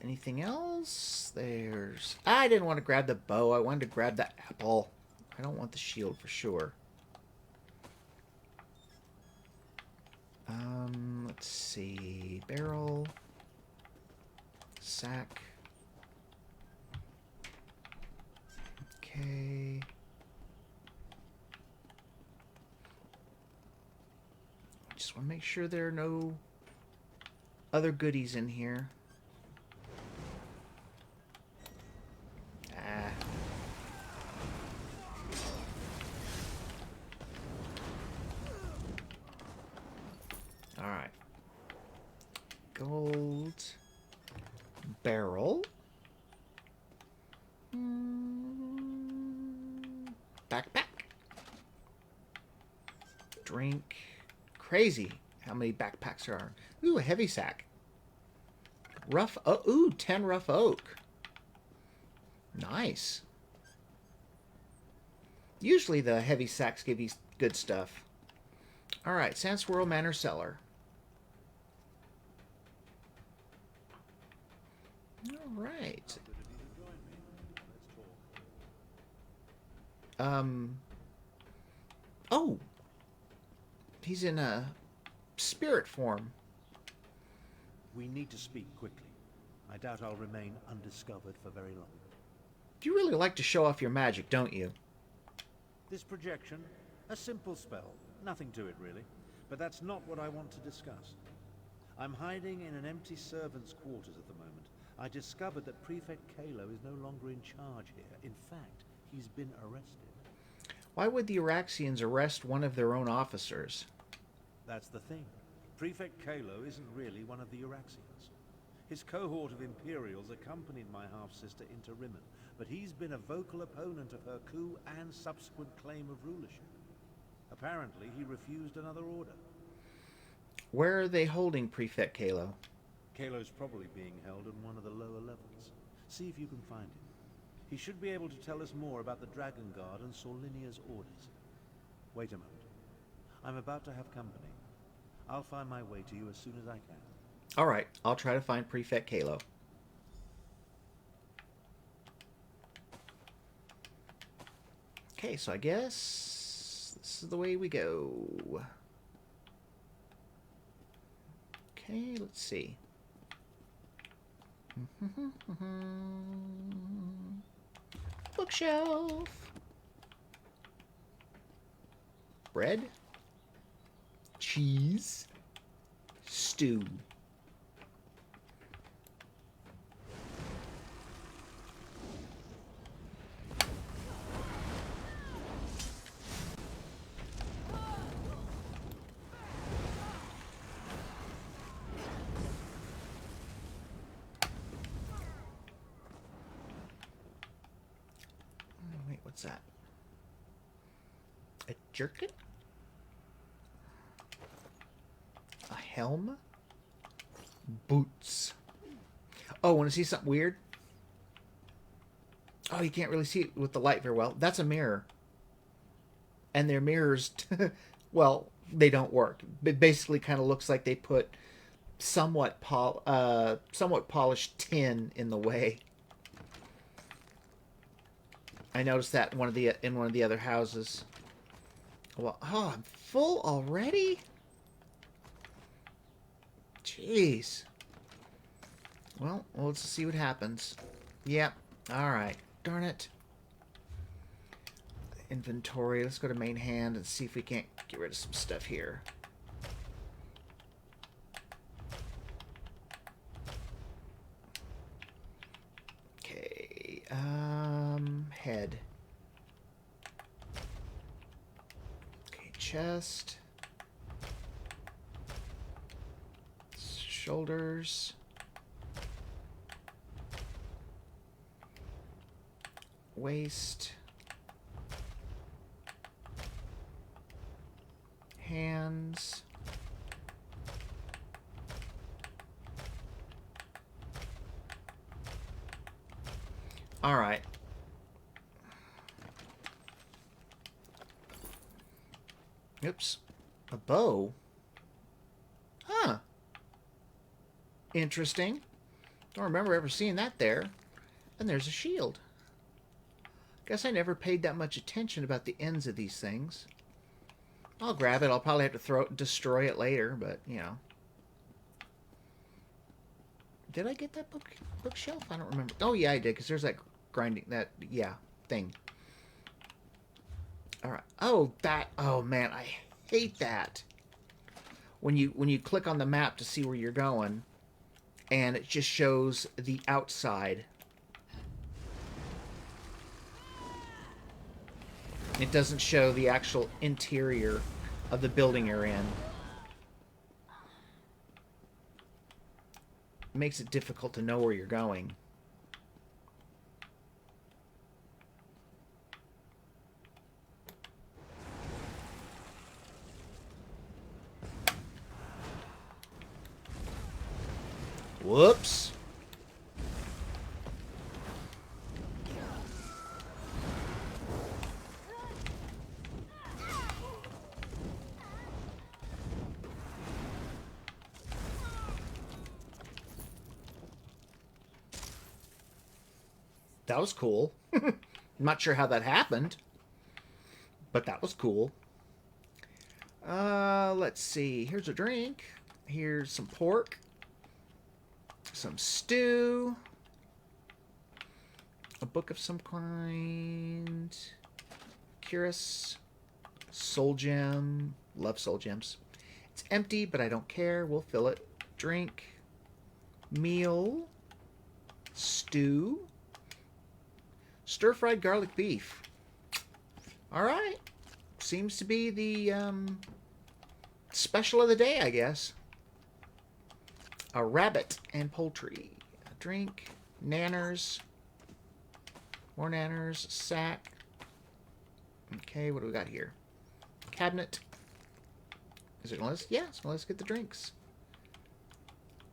Anything else? There's... I didn't want to grab the bow. I wanted to grab the apple. I don't want the shield for sure. Let's see. Barrel. Sack. Okay. Just want to make sure there are no other goodies in here. Ah. Alright. Gold. Barrel. Backpack. Drink. Crazy how many backpacks there are. Ooh, a heavy sack. Rough oak. Ooh, 10 rough oak. Nice. Usually the heavy sacks give you good stuff. Alright, Sansworld Manor cellar. Alright. Oh! He's in a spirit form. We need to speak quickly. I doubt I'll remain undiscovered for very long. You really like to show off your magic, don't you? This projection, a simple spell. Nothing to it, really. But that's not what I want to discuss. I'm hiding in an empty servant's quarters at the moment. I discovered that Prefect Kalo is no longer in charge here. In fact, he's been arrested. Why would the Iraxians arrest one of their own officers? That's the thing. Prefect Kalo isn't really one of the Iraxians. His cohort of Imperials accompanied my half-sister into Rimmon, but he's been a vocal opponent of her coup and subsequent claim of rulership. Apparently, he refused another order. Where are they holding Prefect Kalo? Kalo's probably being held in one of the lower levels. See if you can find him. He should be able to tell us more about the Dragon Guard and Solinia's orders. Wait a moment. I'm about to have company. I'll find my way to you as soon as I can. All right, I'll try to find Prefect Kalo. Okay, so I guess this is the way we go. Okay, let's see. Bookshelf. Bread. Cheese. Stew. Wait, what's that? A jerkin? A helm? Boots. Oh, want to see something weird? Oh, you can't really see it with the light very well. That's a mirror. And their mirrors, well, they don't work. It basically kind of looks like they put somewhat polished tin in the way. I noticed that in one of the other houses. Well, oh, I'm full already? Jeez. Well, let's see what happens. Yep. All right. Darn it. Inventory. Let's go to main hand and see if we can't get rid of some stuff here. Okay. Head. Okay, chest. Shoulders. Waist. Hands. All right. Oops. A bow? Huh. Interesting. Don't remember ever seeing that there. And there's a shield. Guess I never paid that much attention about the ends of these things. I'll grab it. I'll probably have to destroy it later, but, you know. Did I get that bookshelf? I don't remember. Oh, yeah, I did, because there's that thing. All right. Oh, oh, man, I hate that. When you click on the map to see where you're going, and it just shows the outside. It doesn't show the actual interior of the building you're in. It makes it difficult to know where you're going. Whoops. That was cool. I'm not sure how that happened, but that was cool. Let's see. Here's a drink. Here's some pork. Some stew. A book of some kind. Purus. Soul gem. Love soul gems. It's empty, but I don't care. We'll fill it. Drink. Meal. Stew. Stir-fried garlic beef. All right. Seems to be the special of the day, I guess. A rabbit and poultry. A drink. Nanners. More nanners. Sack. Okay, what do we got here? Cabinet. Is it going to let us? Yeah, it's going to let us get the drinks.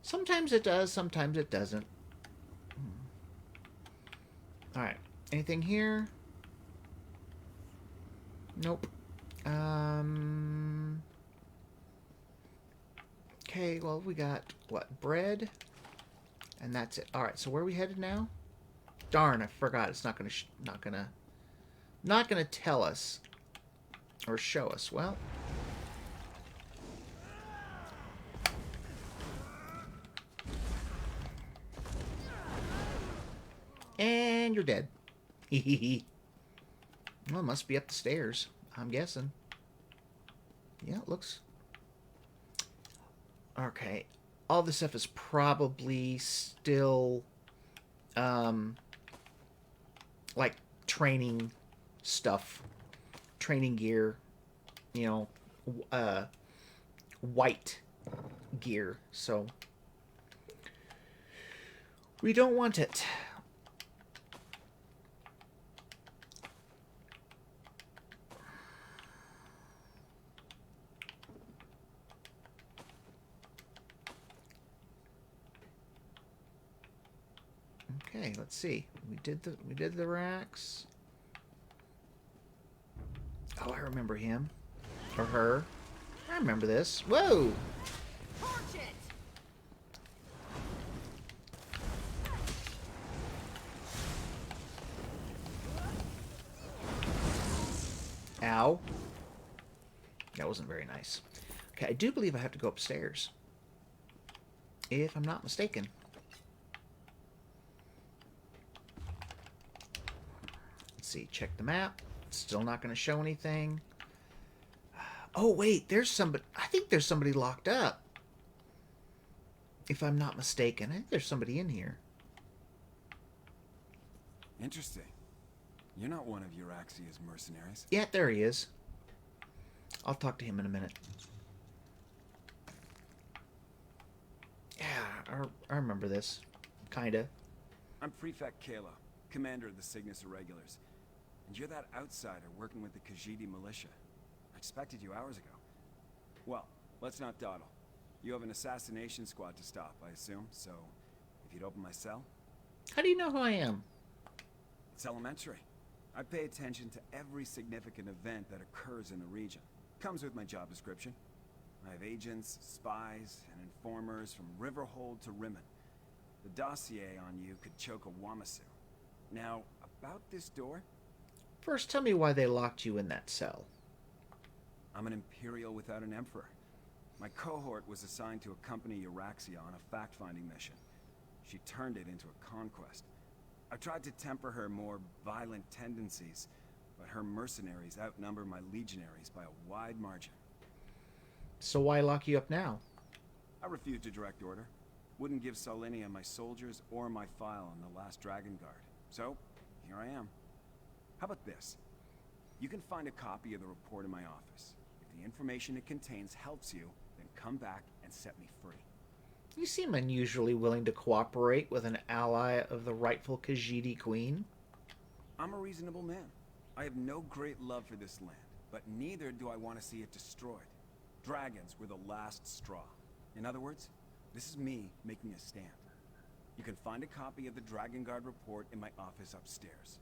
Sometimes it does, sometimes it doesn't. Alright. Anything here? Nope. Okay, well, we got, what, bread? And that's it. Alright, so where are we headed now? Darn, I forgot. It's not gonna tell us. Or show us. Well. And you're dead. Hehehe. Well, it must be up the stairs, I'm guessing. Yeah, it looks... Okay. All this stuff is probably still... like training stuff. Training gear. You know, white gear. So... we don't want it. Okay, let's see. We did the racks. Oh, I remember him. Or her. I remember this. Whoa! Ow. That wasn't very nice. Okay, I do believe I have to go upstairs. If I'm not mistaken. Let's see, check the map. Still not going to show anything. Oh, wait, there's somebody. I think there's somebody locked up. If I'm not mistaken. I think there's somebody in here. Interesting. You're not one of Euraxia's mercenaries. Yeah, there he is. I'll talk to him in a minute. Yeah, I remember this. Kinda. I'm Prefect Kayla, commander of the Cygnus Irregulars. And you're that outsider working with the Khajiit militia. I expected you hours ago. Well, let's not dawdle. You have an assassination squad to stop, I assume, so if you'd open my cell... How do you know who I am? It's elementary. I pay attention to every significant event that occurs in the region. Comes with my job description. I have agents, spies, and informers from Riverhold to Rimmen. The dossier on you could choke a Wamasu. Now, about this door... First, tell me why they locked you in that cell. I'm an Imperial without an Emperor. My cohort was assigned to accompany Euraxia on a fact-finding mission. She turned it into a conquest. I tried to temper her more violent tendencies, but her mercenaries outnumber my legionaries by a wide margin. So why lock you up now? I refused a direct order. Wouldn't give Solinia my soldiers or my file on the last Dragon Guard. So, here I am. How about this? You can find a copy of the report in my office. If the information it contains helps you, then come back and set me free. You seem unusually willing to cooperate with an ally of the rightful Khajiit queen. I'm a reasonable man. I have no great love for this land, but neither do I want to see it destroyed. Dragons were the last straw. In other words, this is me making a stand. You can find a copy of the Dragon Guard report in my office upstairs.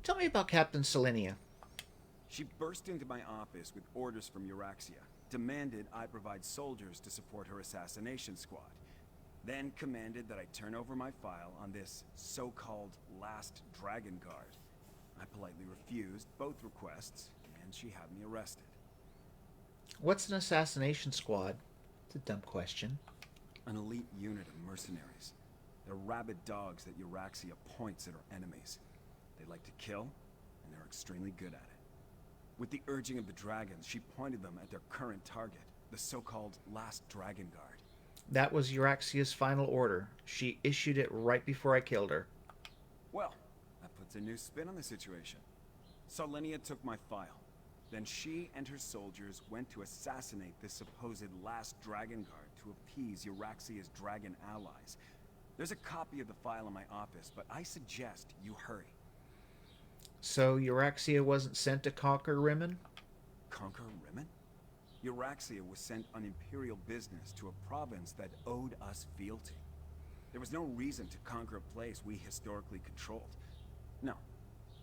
Tell me about Captain Solinia. She burst into my office with orders from Euraxia, demanded I provide soldiers to support her assassination squad, then commanded that I turn over my file on this so-called last Dragon Guard. I politely refused both requests, and she had me arrested. What's an assassination squad? It's a dumb question. An elite unit of mercenaries. They're rabid dogs that Euraxia points at her enemies. They like to kill, and they're extremely good at it. With the urging of the dragons, she pointed them at their current target, the so-called Last Dragon Guard. That was Euraxia's final order. She issued it right before I killed her. Well, that puts a new spin on the situation. Solenia took my file. Then she and her soldiers went to assassinate this supposed Last Dragon Guard to appease Euraxia's dragon allies. There's a copy of the file in my office, but I suggest you hurry. So Euraxia wasn't sent to conquer Rimmon? Conquer Rimmon? Euraxia was sent on imperial business to a province that owed us fealty. There was no reason to conquer a place we historically controlled. No.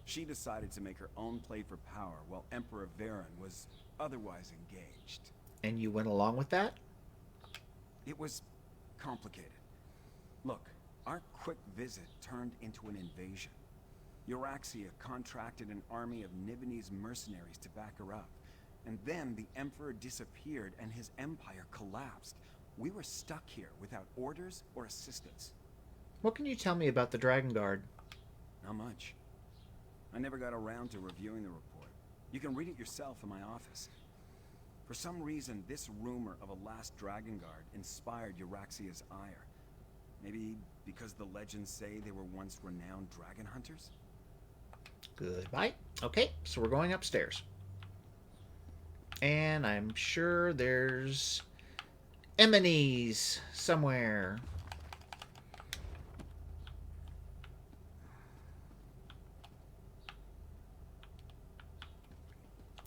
She decided to make her own play for power while Emperor Varen was otherwise engaged. And you went along with that? It was complicated. Look, our quick visit turned into an invasion. Euraxia contracted an army of Nibonese mercenaries to back her up. And then the Emperor disappeared and his empire collapsed. We were stuck here without orders or assistance. What can you tell me about the Dragon Guard? Not much. I never got around to reviewing the report. You can read it yourself in my office. For some reason, this rumor of a Last Dragon Guard inspired Euraxia's ire. Maybe because the legends say they were once renowned dragon hunters? Goodbye. Okay, so we're going upstairs. And I'm sure there's Eminees somewhere.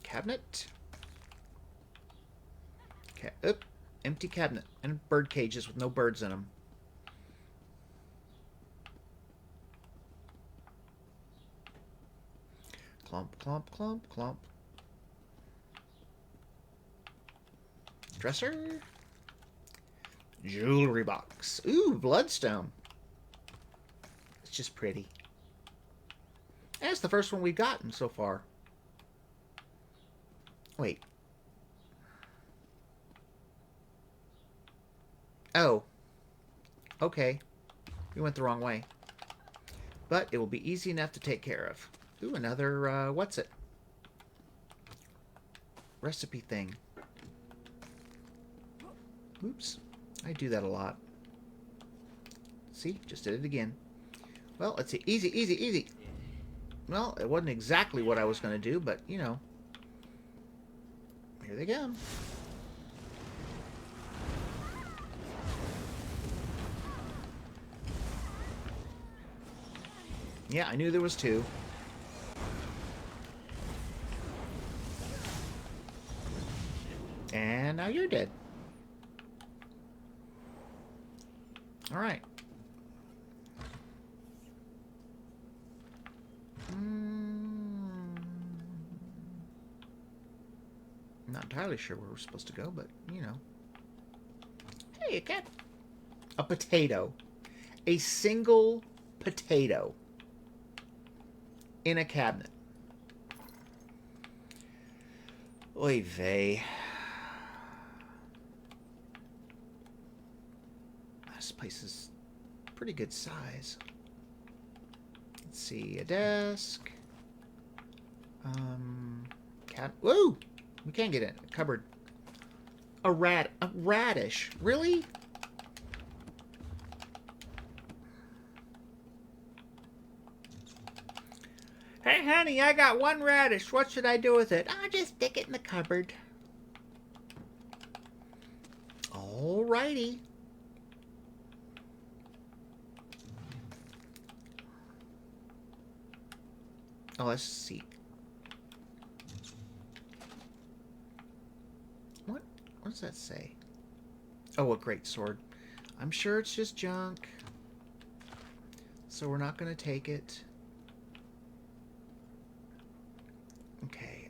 Cabinet. Oop, empty cabinet. And bird cages with no birds in them. Clump, clump, clump, clump. Dresser. Jewelry box. Ooh, bloodstone. It's just pretty. That's the first one we've gotten so far. Wait. Oh. Okay. We went the wrong way. But it will be easy enough to take care of. Ooh, another, what's it? Recipe thing. Oops. I do that a lot. See? Just did it again. Well, let's see. Easy, easy, easy. Well, it wasn't exactly what I was going to do, but, you know. Here they come. Yeah, I knew there was two. And now you're dead. All right. Not entirely sure where we're supposed to go, but, you know. Hey, a cat. A potato. A single potato. In a cabinet. Oy vey. This place is pretty good size. Let's see, a desk. Whoa! We can't get in. A cupboard. A radish. Really? Hey, honey, I got one radish. What should I do with it? I'll just stick it in the cupboard. Alrighty. Oh, let's see. What does that say? Oh, a great sword. I'm sure it's just junk. So we're not going to take it. Okay,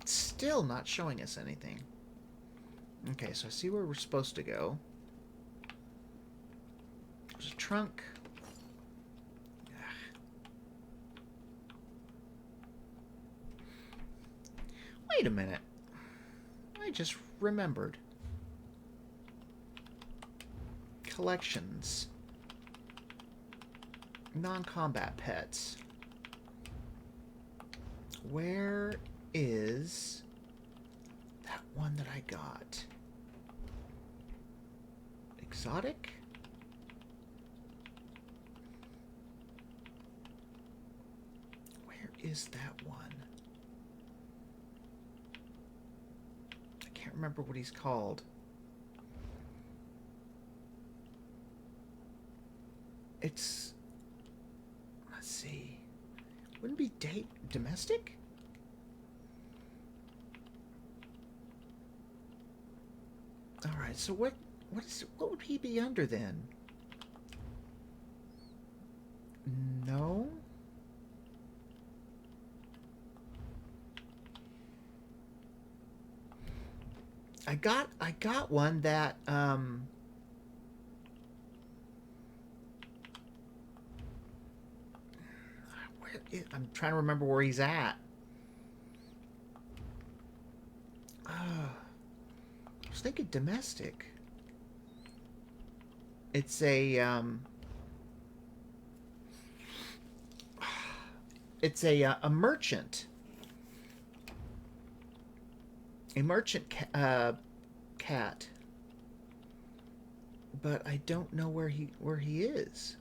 it's still not showing us anything. Okay, so I see where we're supposed to go. There's a trunk. Wait a minute. I just remembered. Collections. Non-combat pets. Where is that one that I got? Exotic? Where is that one? I can't remember what he's called. It's... Let's see. Wouldn't it be domestic? Alright, so what would he be under then? No? I got one that I'm trying to remember where he's at. I was thinking domestic. It's a merchant. A merchant cat. But I don't know where he is.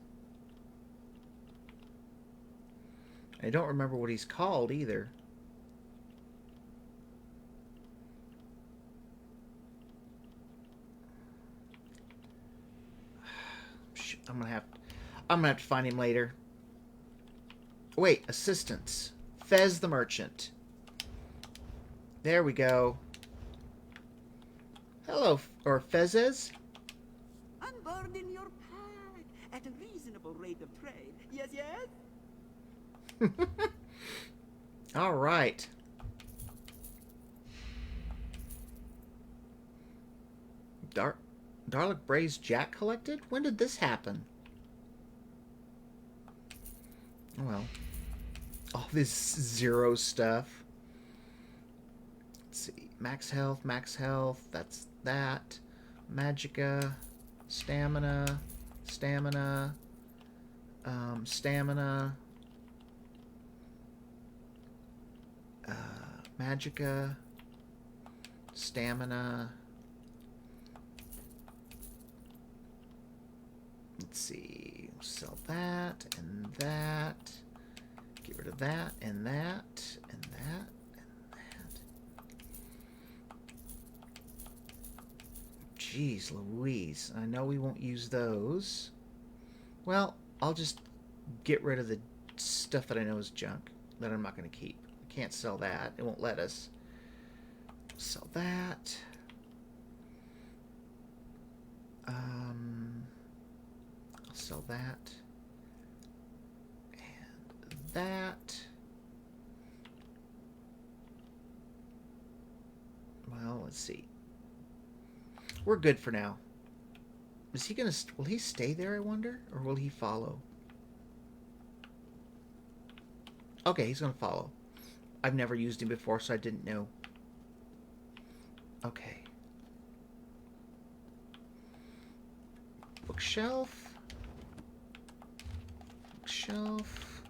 I don't remember what he's called either. I'm gonna have to find him later. Wait, assistants. Fez the merchant. There we go. Hello, or Fezes. Unburden your pack at a reasonable rate of trade. Yes, yes? All right. Darlic Bray's Jack collected? When did this happen? Well, all this zero stuff. Let's see. Max health, that's that. Magicka, stamina, stamina, Magicka, stamina. Let's see. Sell that and that. Get rid of that and that and that and that. Jeez Louise. I know we won't use those. Well, I'll just get rid of the stuff that I know is junk that I'm not going to keep. Can't sell that. It won't let us. Sell that. I'll sell that. And that. Well, let's see. We're good for now. Is he gonna... will he stay there, I wonder? Or will he follow? Okay, he's gonna follow. I've never used him before, so I didn't know. Okay. Bookshelf. Bookshelf.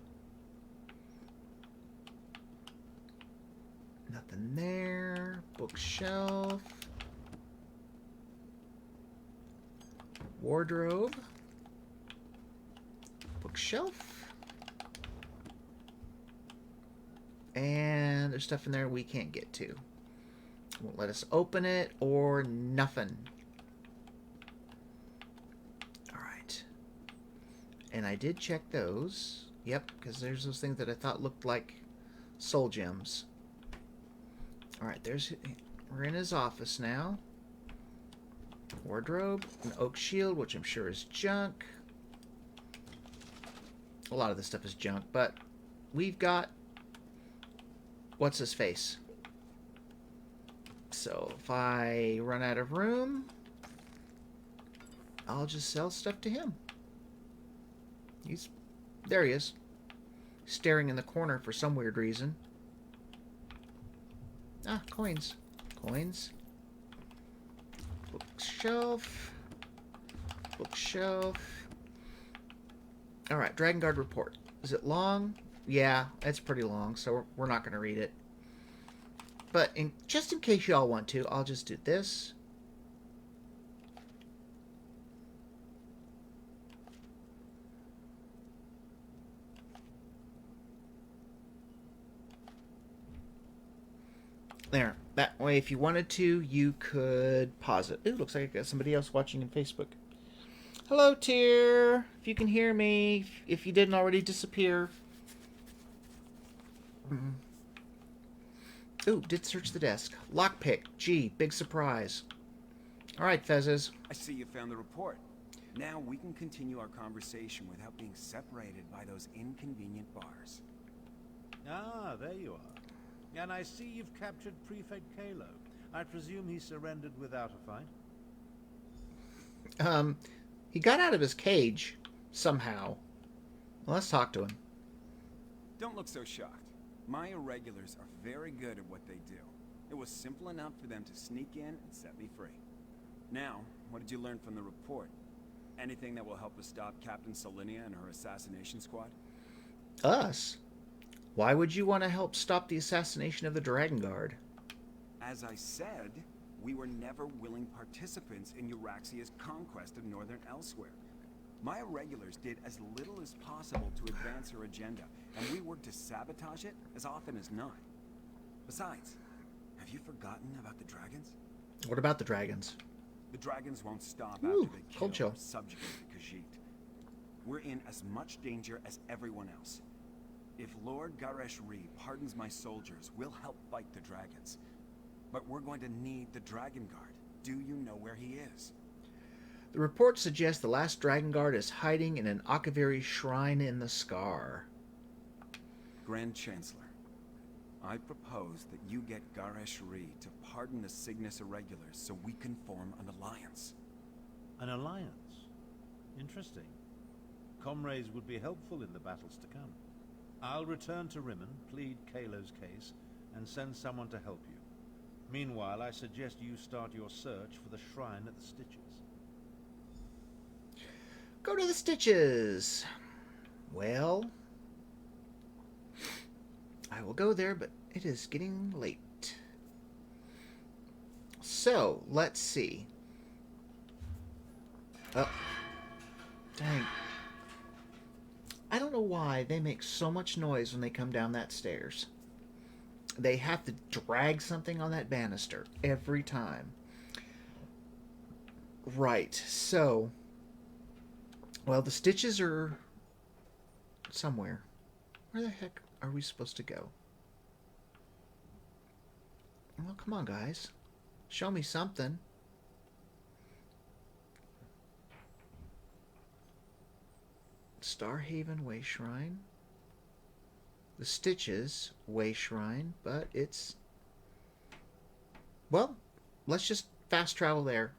Nothing there. Bookshelf. Wardrobe. Bookshelf. And there's stuff in there we can't get to. Won't let us open it or nothing. Alright. And I did check those. Yep, because there's those things that I thought looked like soul gems. Alright, we're in his office now. Wardrobe, an oak shield, which I'm sure is junk. A lot of this stuff is junk, but we've got... what's his face? So if I run out of room, I'll just sell stuff to him. There he is. Staring in the corner for some weird reason. Ah, coins. Coins. Bookshelf. Bookshelf. Alright, Dragon Guard report. Is it long? Yeah, it's pretty long, so we're not going to read it. But just in case y'all want to, I'll just do this. There. That way, if you wanted to, you could pause it. Ooh, looks like I got somebody else watching in Facebook. Hello, Tyr. If you can hear me, if you didn't already disappear. Ooh, did search the desk. Lockpick. Gee, big surprise. All right, Fezzes. I see you found the report. Now we can continue our conversation without being separated by those inconvenient bars. Ah, there you are. And I see you've captured Prefect Kalo. I presume he surrendered without a fight? He got out of his cage, somehow. Well, let's talk to him. Don't look so shocked. My irregulars are very good at what they do. It was simple enough for them to sneak in and set me free. Now, what did you learn from the report? Anything that will help us stop Captain Solinia and her assassination squad? Us? Why would you want to help stop the assassination of the Dragon Guard? As I said, we were never willing participants in Euraxia's conquest of northern Elsweyr. My irregulars did as little as possible to advance her agenda, and we worked to sabotage it as often as not. Besides, have you forgotten about the dragons? What about the dragons? The dragons won't stop Ooh, after they cold kill chill. or subjugate the Khajiit. We're in as much danger as everyone else. If Lord Garesh-Ri pardons my soldiers, we'll help fight the dragons. But we're going to need the Dragon Guard. Do you know where he is? The report suggests the last Dragon Guard is hiding in an Akaviri shrine in the Scar. Grand Chancellor, I propose that you get Garesh-Ri to pardon the Cygnus Irregulars so we can form an alliance. An alliance? Interesting. Comrades would be helpful in the battles to come. I'll return to Rimmon, plead Kalo's case, and send someone to help you. Meanwhile, I suggest you start your search for the shrine at the Stitches. Go to the Stitches. Well, I will go there, but it is getting late. So, let's see. Oh, dang. I don't know why they make so much noise when they come down that stairs. They have to drag something on that banister every time. Right, so... Well, the Stitches are somewhere. Where the heck are we supposed to go? Well, come on, guys. Show me something. Starhaven Way Shrine. The Stitches Way Shrine, but it's... Well, let's just fast travel there.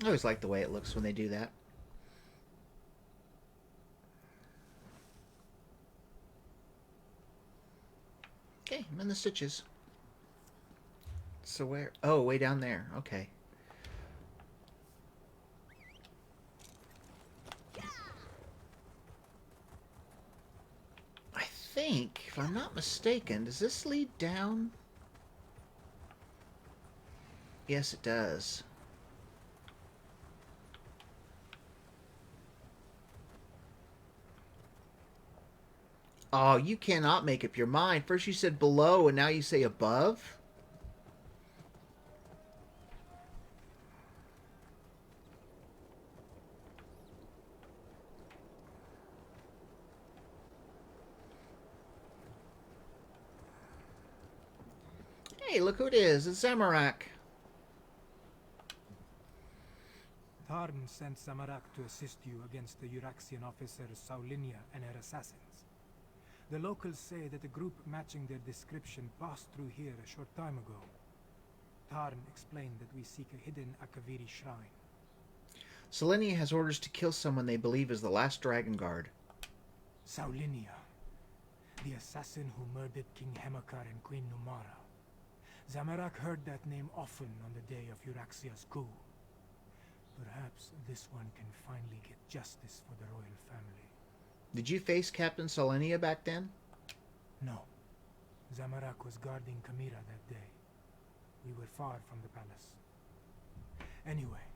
I always like the way it looks when they do that. Okay, I'm in the Stitches. So where? Oh, way down there. Okay. I think, if I'm not mistaken, does this lead down? Yes, it does. Oh, you cannot make up your mind. First you said below, and now you say above? Hey, look who it is. It's Zamorak. Tarn sent Zamorak to assist you against the Euraxian officer Saulinia and her assassins. The locals say that a group matching their description passed through here a short time ago. Tarn explained that we seek a hidden Akaviri shrine. Saulinia has orders to kill someone they believe is the last Dragon Guard. Saulinia, the assassin who murdered King Hemakar and Queen Numara. Zamorak heard that name often on the day of Euraxia's coup. Perhaps this one can finally get justice for the royal family. Did you face Captain Solenia back then? No. Zamorak was guarding Kamira that day. We were far from the palace. Anyway,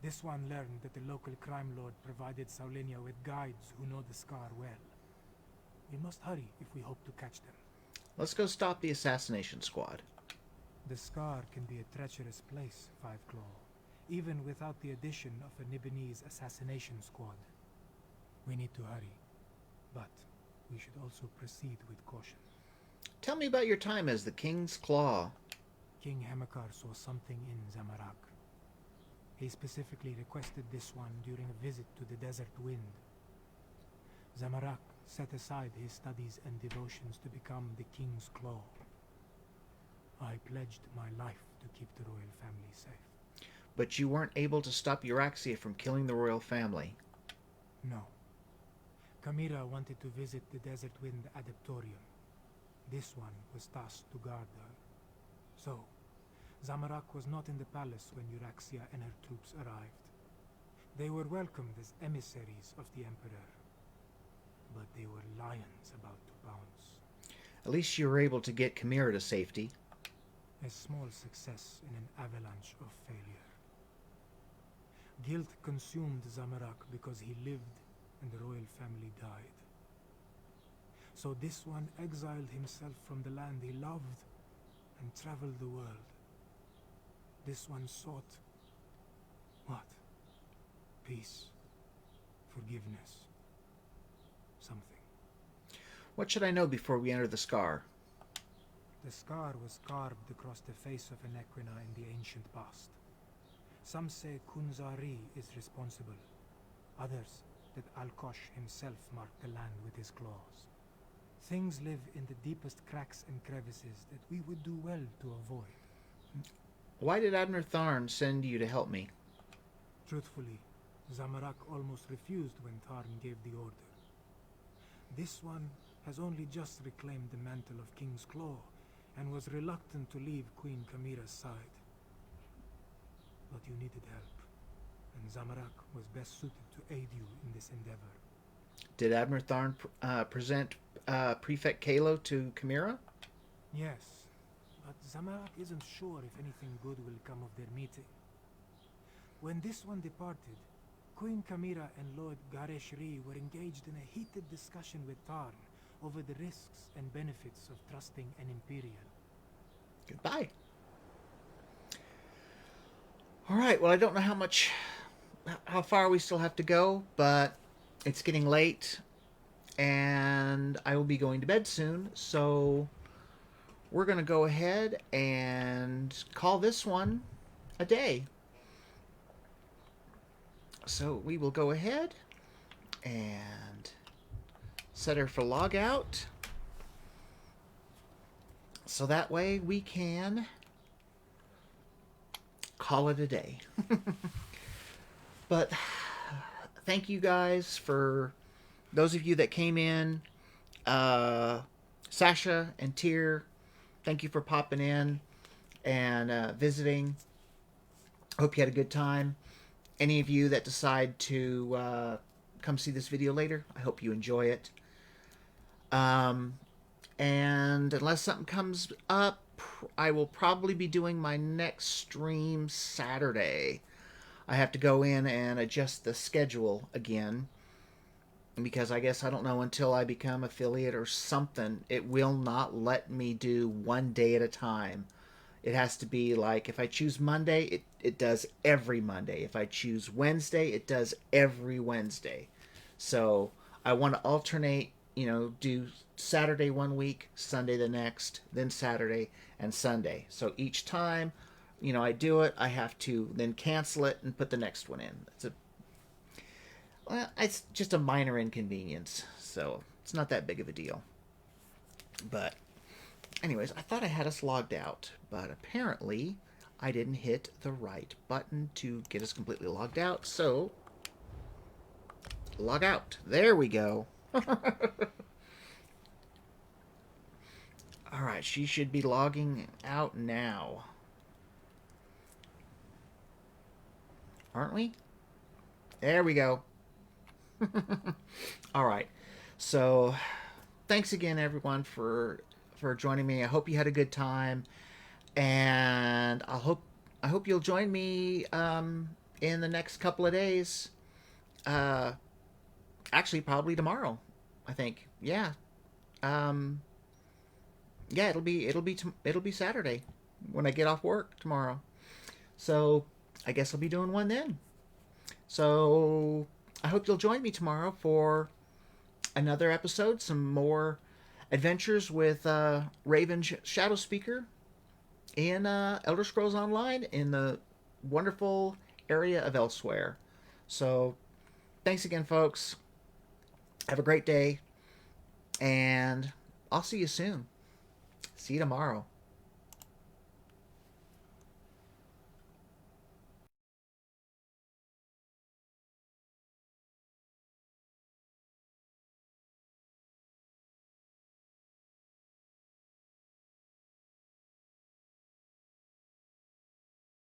this one learned that the local crime lord provided Saulenia with guides who know the Scar well. We must hurry if we hope to catch them. Let's go stop the Assassination Squad. The Scar can be a treacherous place, Five Claw, even without the addition of a Nibonese Assassination Squad. We need to hurry, but we should also proceed with caution. Tell me about your time as the King's Claw. King Hamakar saw something in Zamorak. He specifically requested this one during a visit to the Desert Wind. Zamorak set aside his studies and devotions to become the King's Claw. I pledged my life to keep the royal family safe. But you weren't able to stop Euraxia from killing the royal family. No. Kamira wanted to visit the Desert Wind Adeptorium. This one was tasked to guard her. So, Zamorak was not in the palace when Euraxia and her troops arrived. They were welcomed as emissaries of the Emperor. But they were lions about to pounce. At least you were able to get Kamira to safety. A small success in an avalanche of failure. Guilt consumed Zamorak because he lived and the royal family died. So this one exiled himself from the land he loved and traveled the world. This one sought... what? Peace. Forgiveness. Something. What should I know before we enter the Scar? The Scar was carved across the face of an Equina in the ancient past. Some say Kunzari is responsible. Others that Alkosh himself marked the land with his claws. Things live in the deepest cracks and crevices that we would do well to avoid. Why did Admiral Tharn send you to help me? Truthfully, Zamorak almost refused when Tharn gave the order. This one has only just reclaimed the mantle of King's Claw and was reluctant to leave Queen Kamira's side. But you needed help, and Zamorak was best suited to aid you in this endeavor. Did Admiral Tharn present Prefect Kalo to Kamira? Yes, but Zamorak isn't sure if anything good will come of their meeting. When this one departed, Queen Kamira and Lord Garesh Ri were engaged in a heated discussion with Tarn over the risks and benefits of trusting an Imperial. Goodbye. Alright, well I don't know how far we still have to go, but it's getting late, and I will be going to bed soon, so we're going to go ahead and call this one a day. So we will go ahead and set her for log out, so that way we can call it a day. But thank you guys for those of you that came in. Sasha and Tyr, thank you for popping in and visiting. Hope you had a good time. Any of you that decide to come see this video later, I hope you enjoy it. And unless something comes up, I will probably be doing my next stream Saturday. I have to go in and adjust the schedule again, because I guess I don't know, until I become affiliate or something, it will not let me do one day at a time. It has to be like, if I choose Monday, it does every Monday. If I choose Wednesday, it does every Wednesday. So I want to alternate, do Saturday one week, Sunday the next, then Saturday and Sunday. So each time, I do it, I have to then cancel it and put the next one in. It's just a minor inconvenience, so it's not that big of a deal. But anyways, I thought I had us logged out, but apparently I didn't hit the right button to get us completely logged out, so log out. There we go. All right, she should be logging out now. Aren't we? There we go. All right. So, thanks again, everyone, for joining me. I hope you had a good time, and I hope you'll join me in the next couple of days. Actually, probably tomorrow. I think. Yeah. Yeah, it'll be Saturday when I get off work tomorrow. So I guess I'll be doing one then. So I hope you'll join me tomorrow for another episode, some more adventures with Raven Shadowspeaker in Elder Scrolls Online in the wonderful area of Elsweyr. So thanks again, folks. Have a great day, and I'll see you soon. See you tomorrow.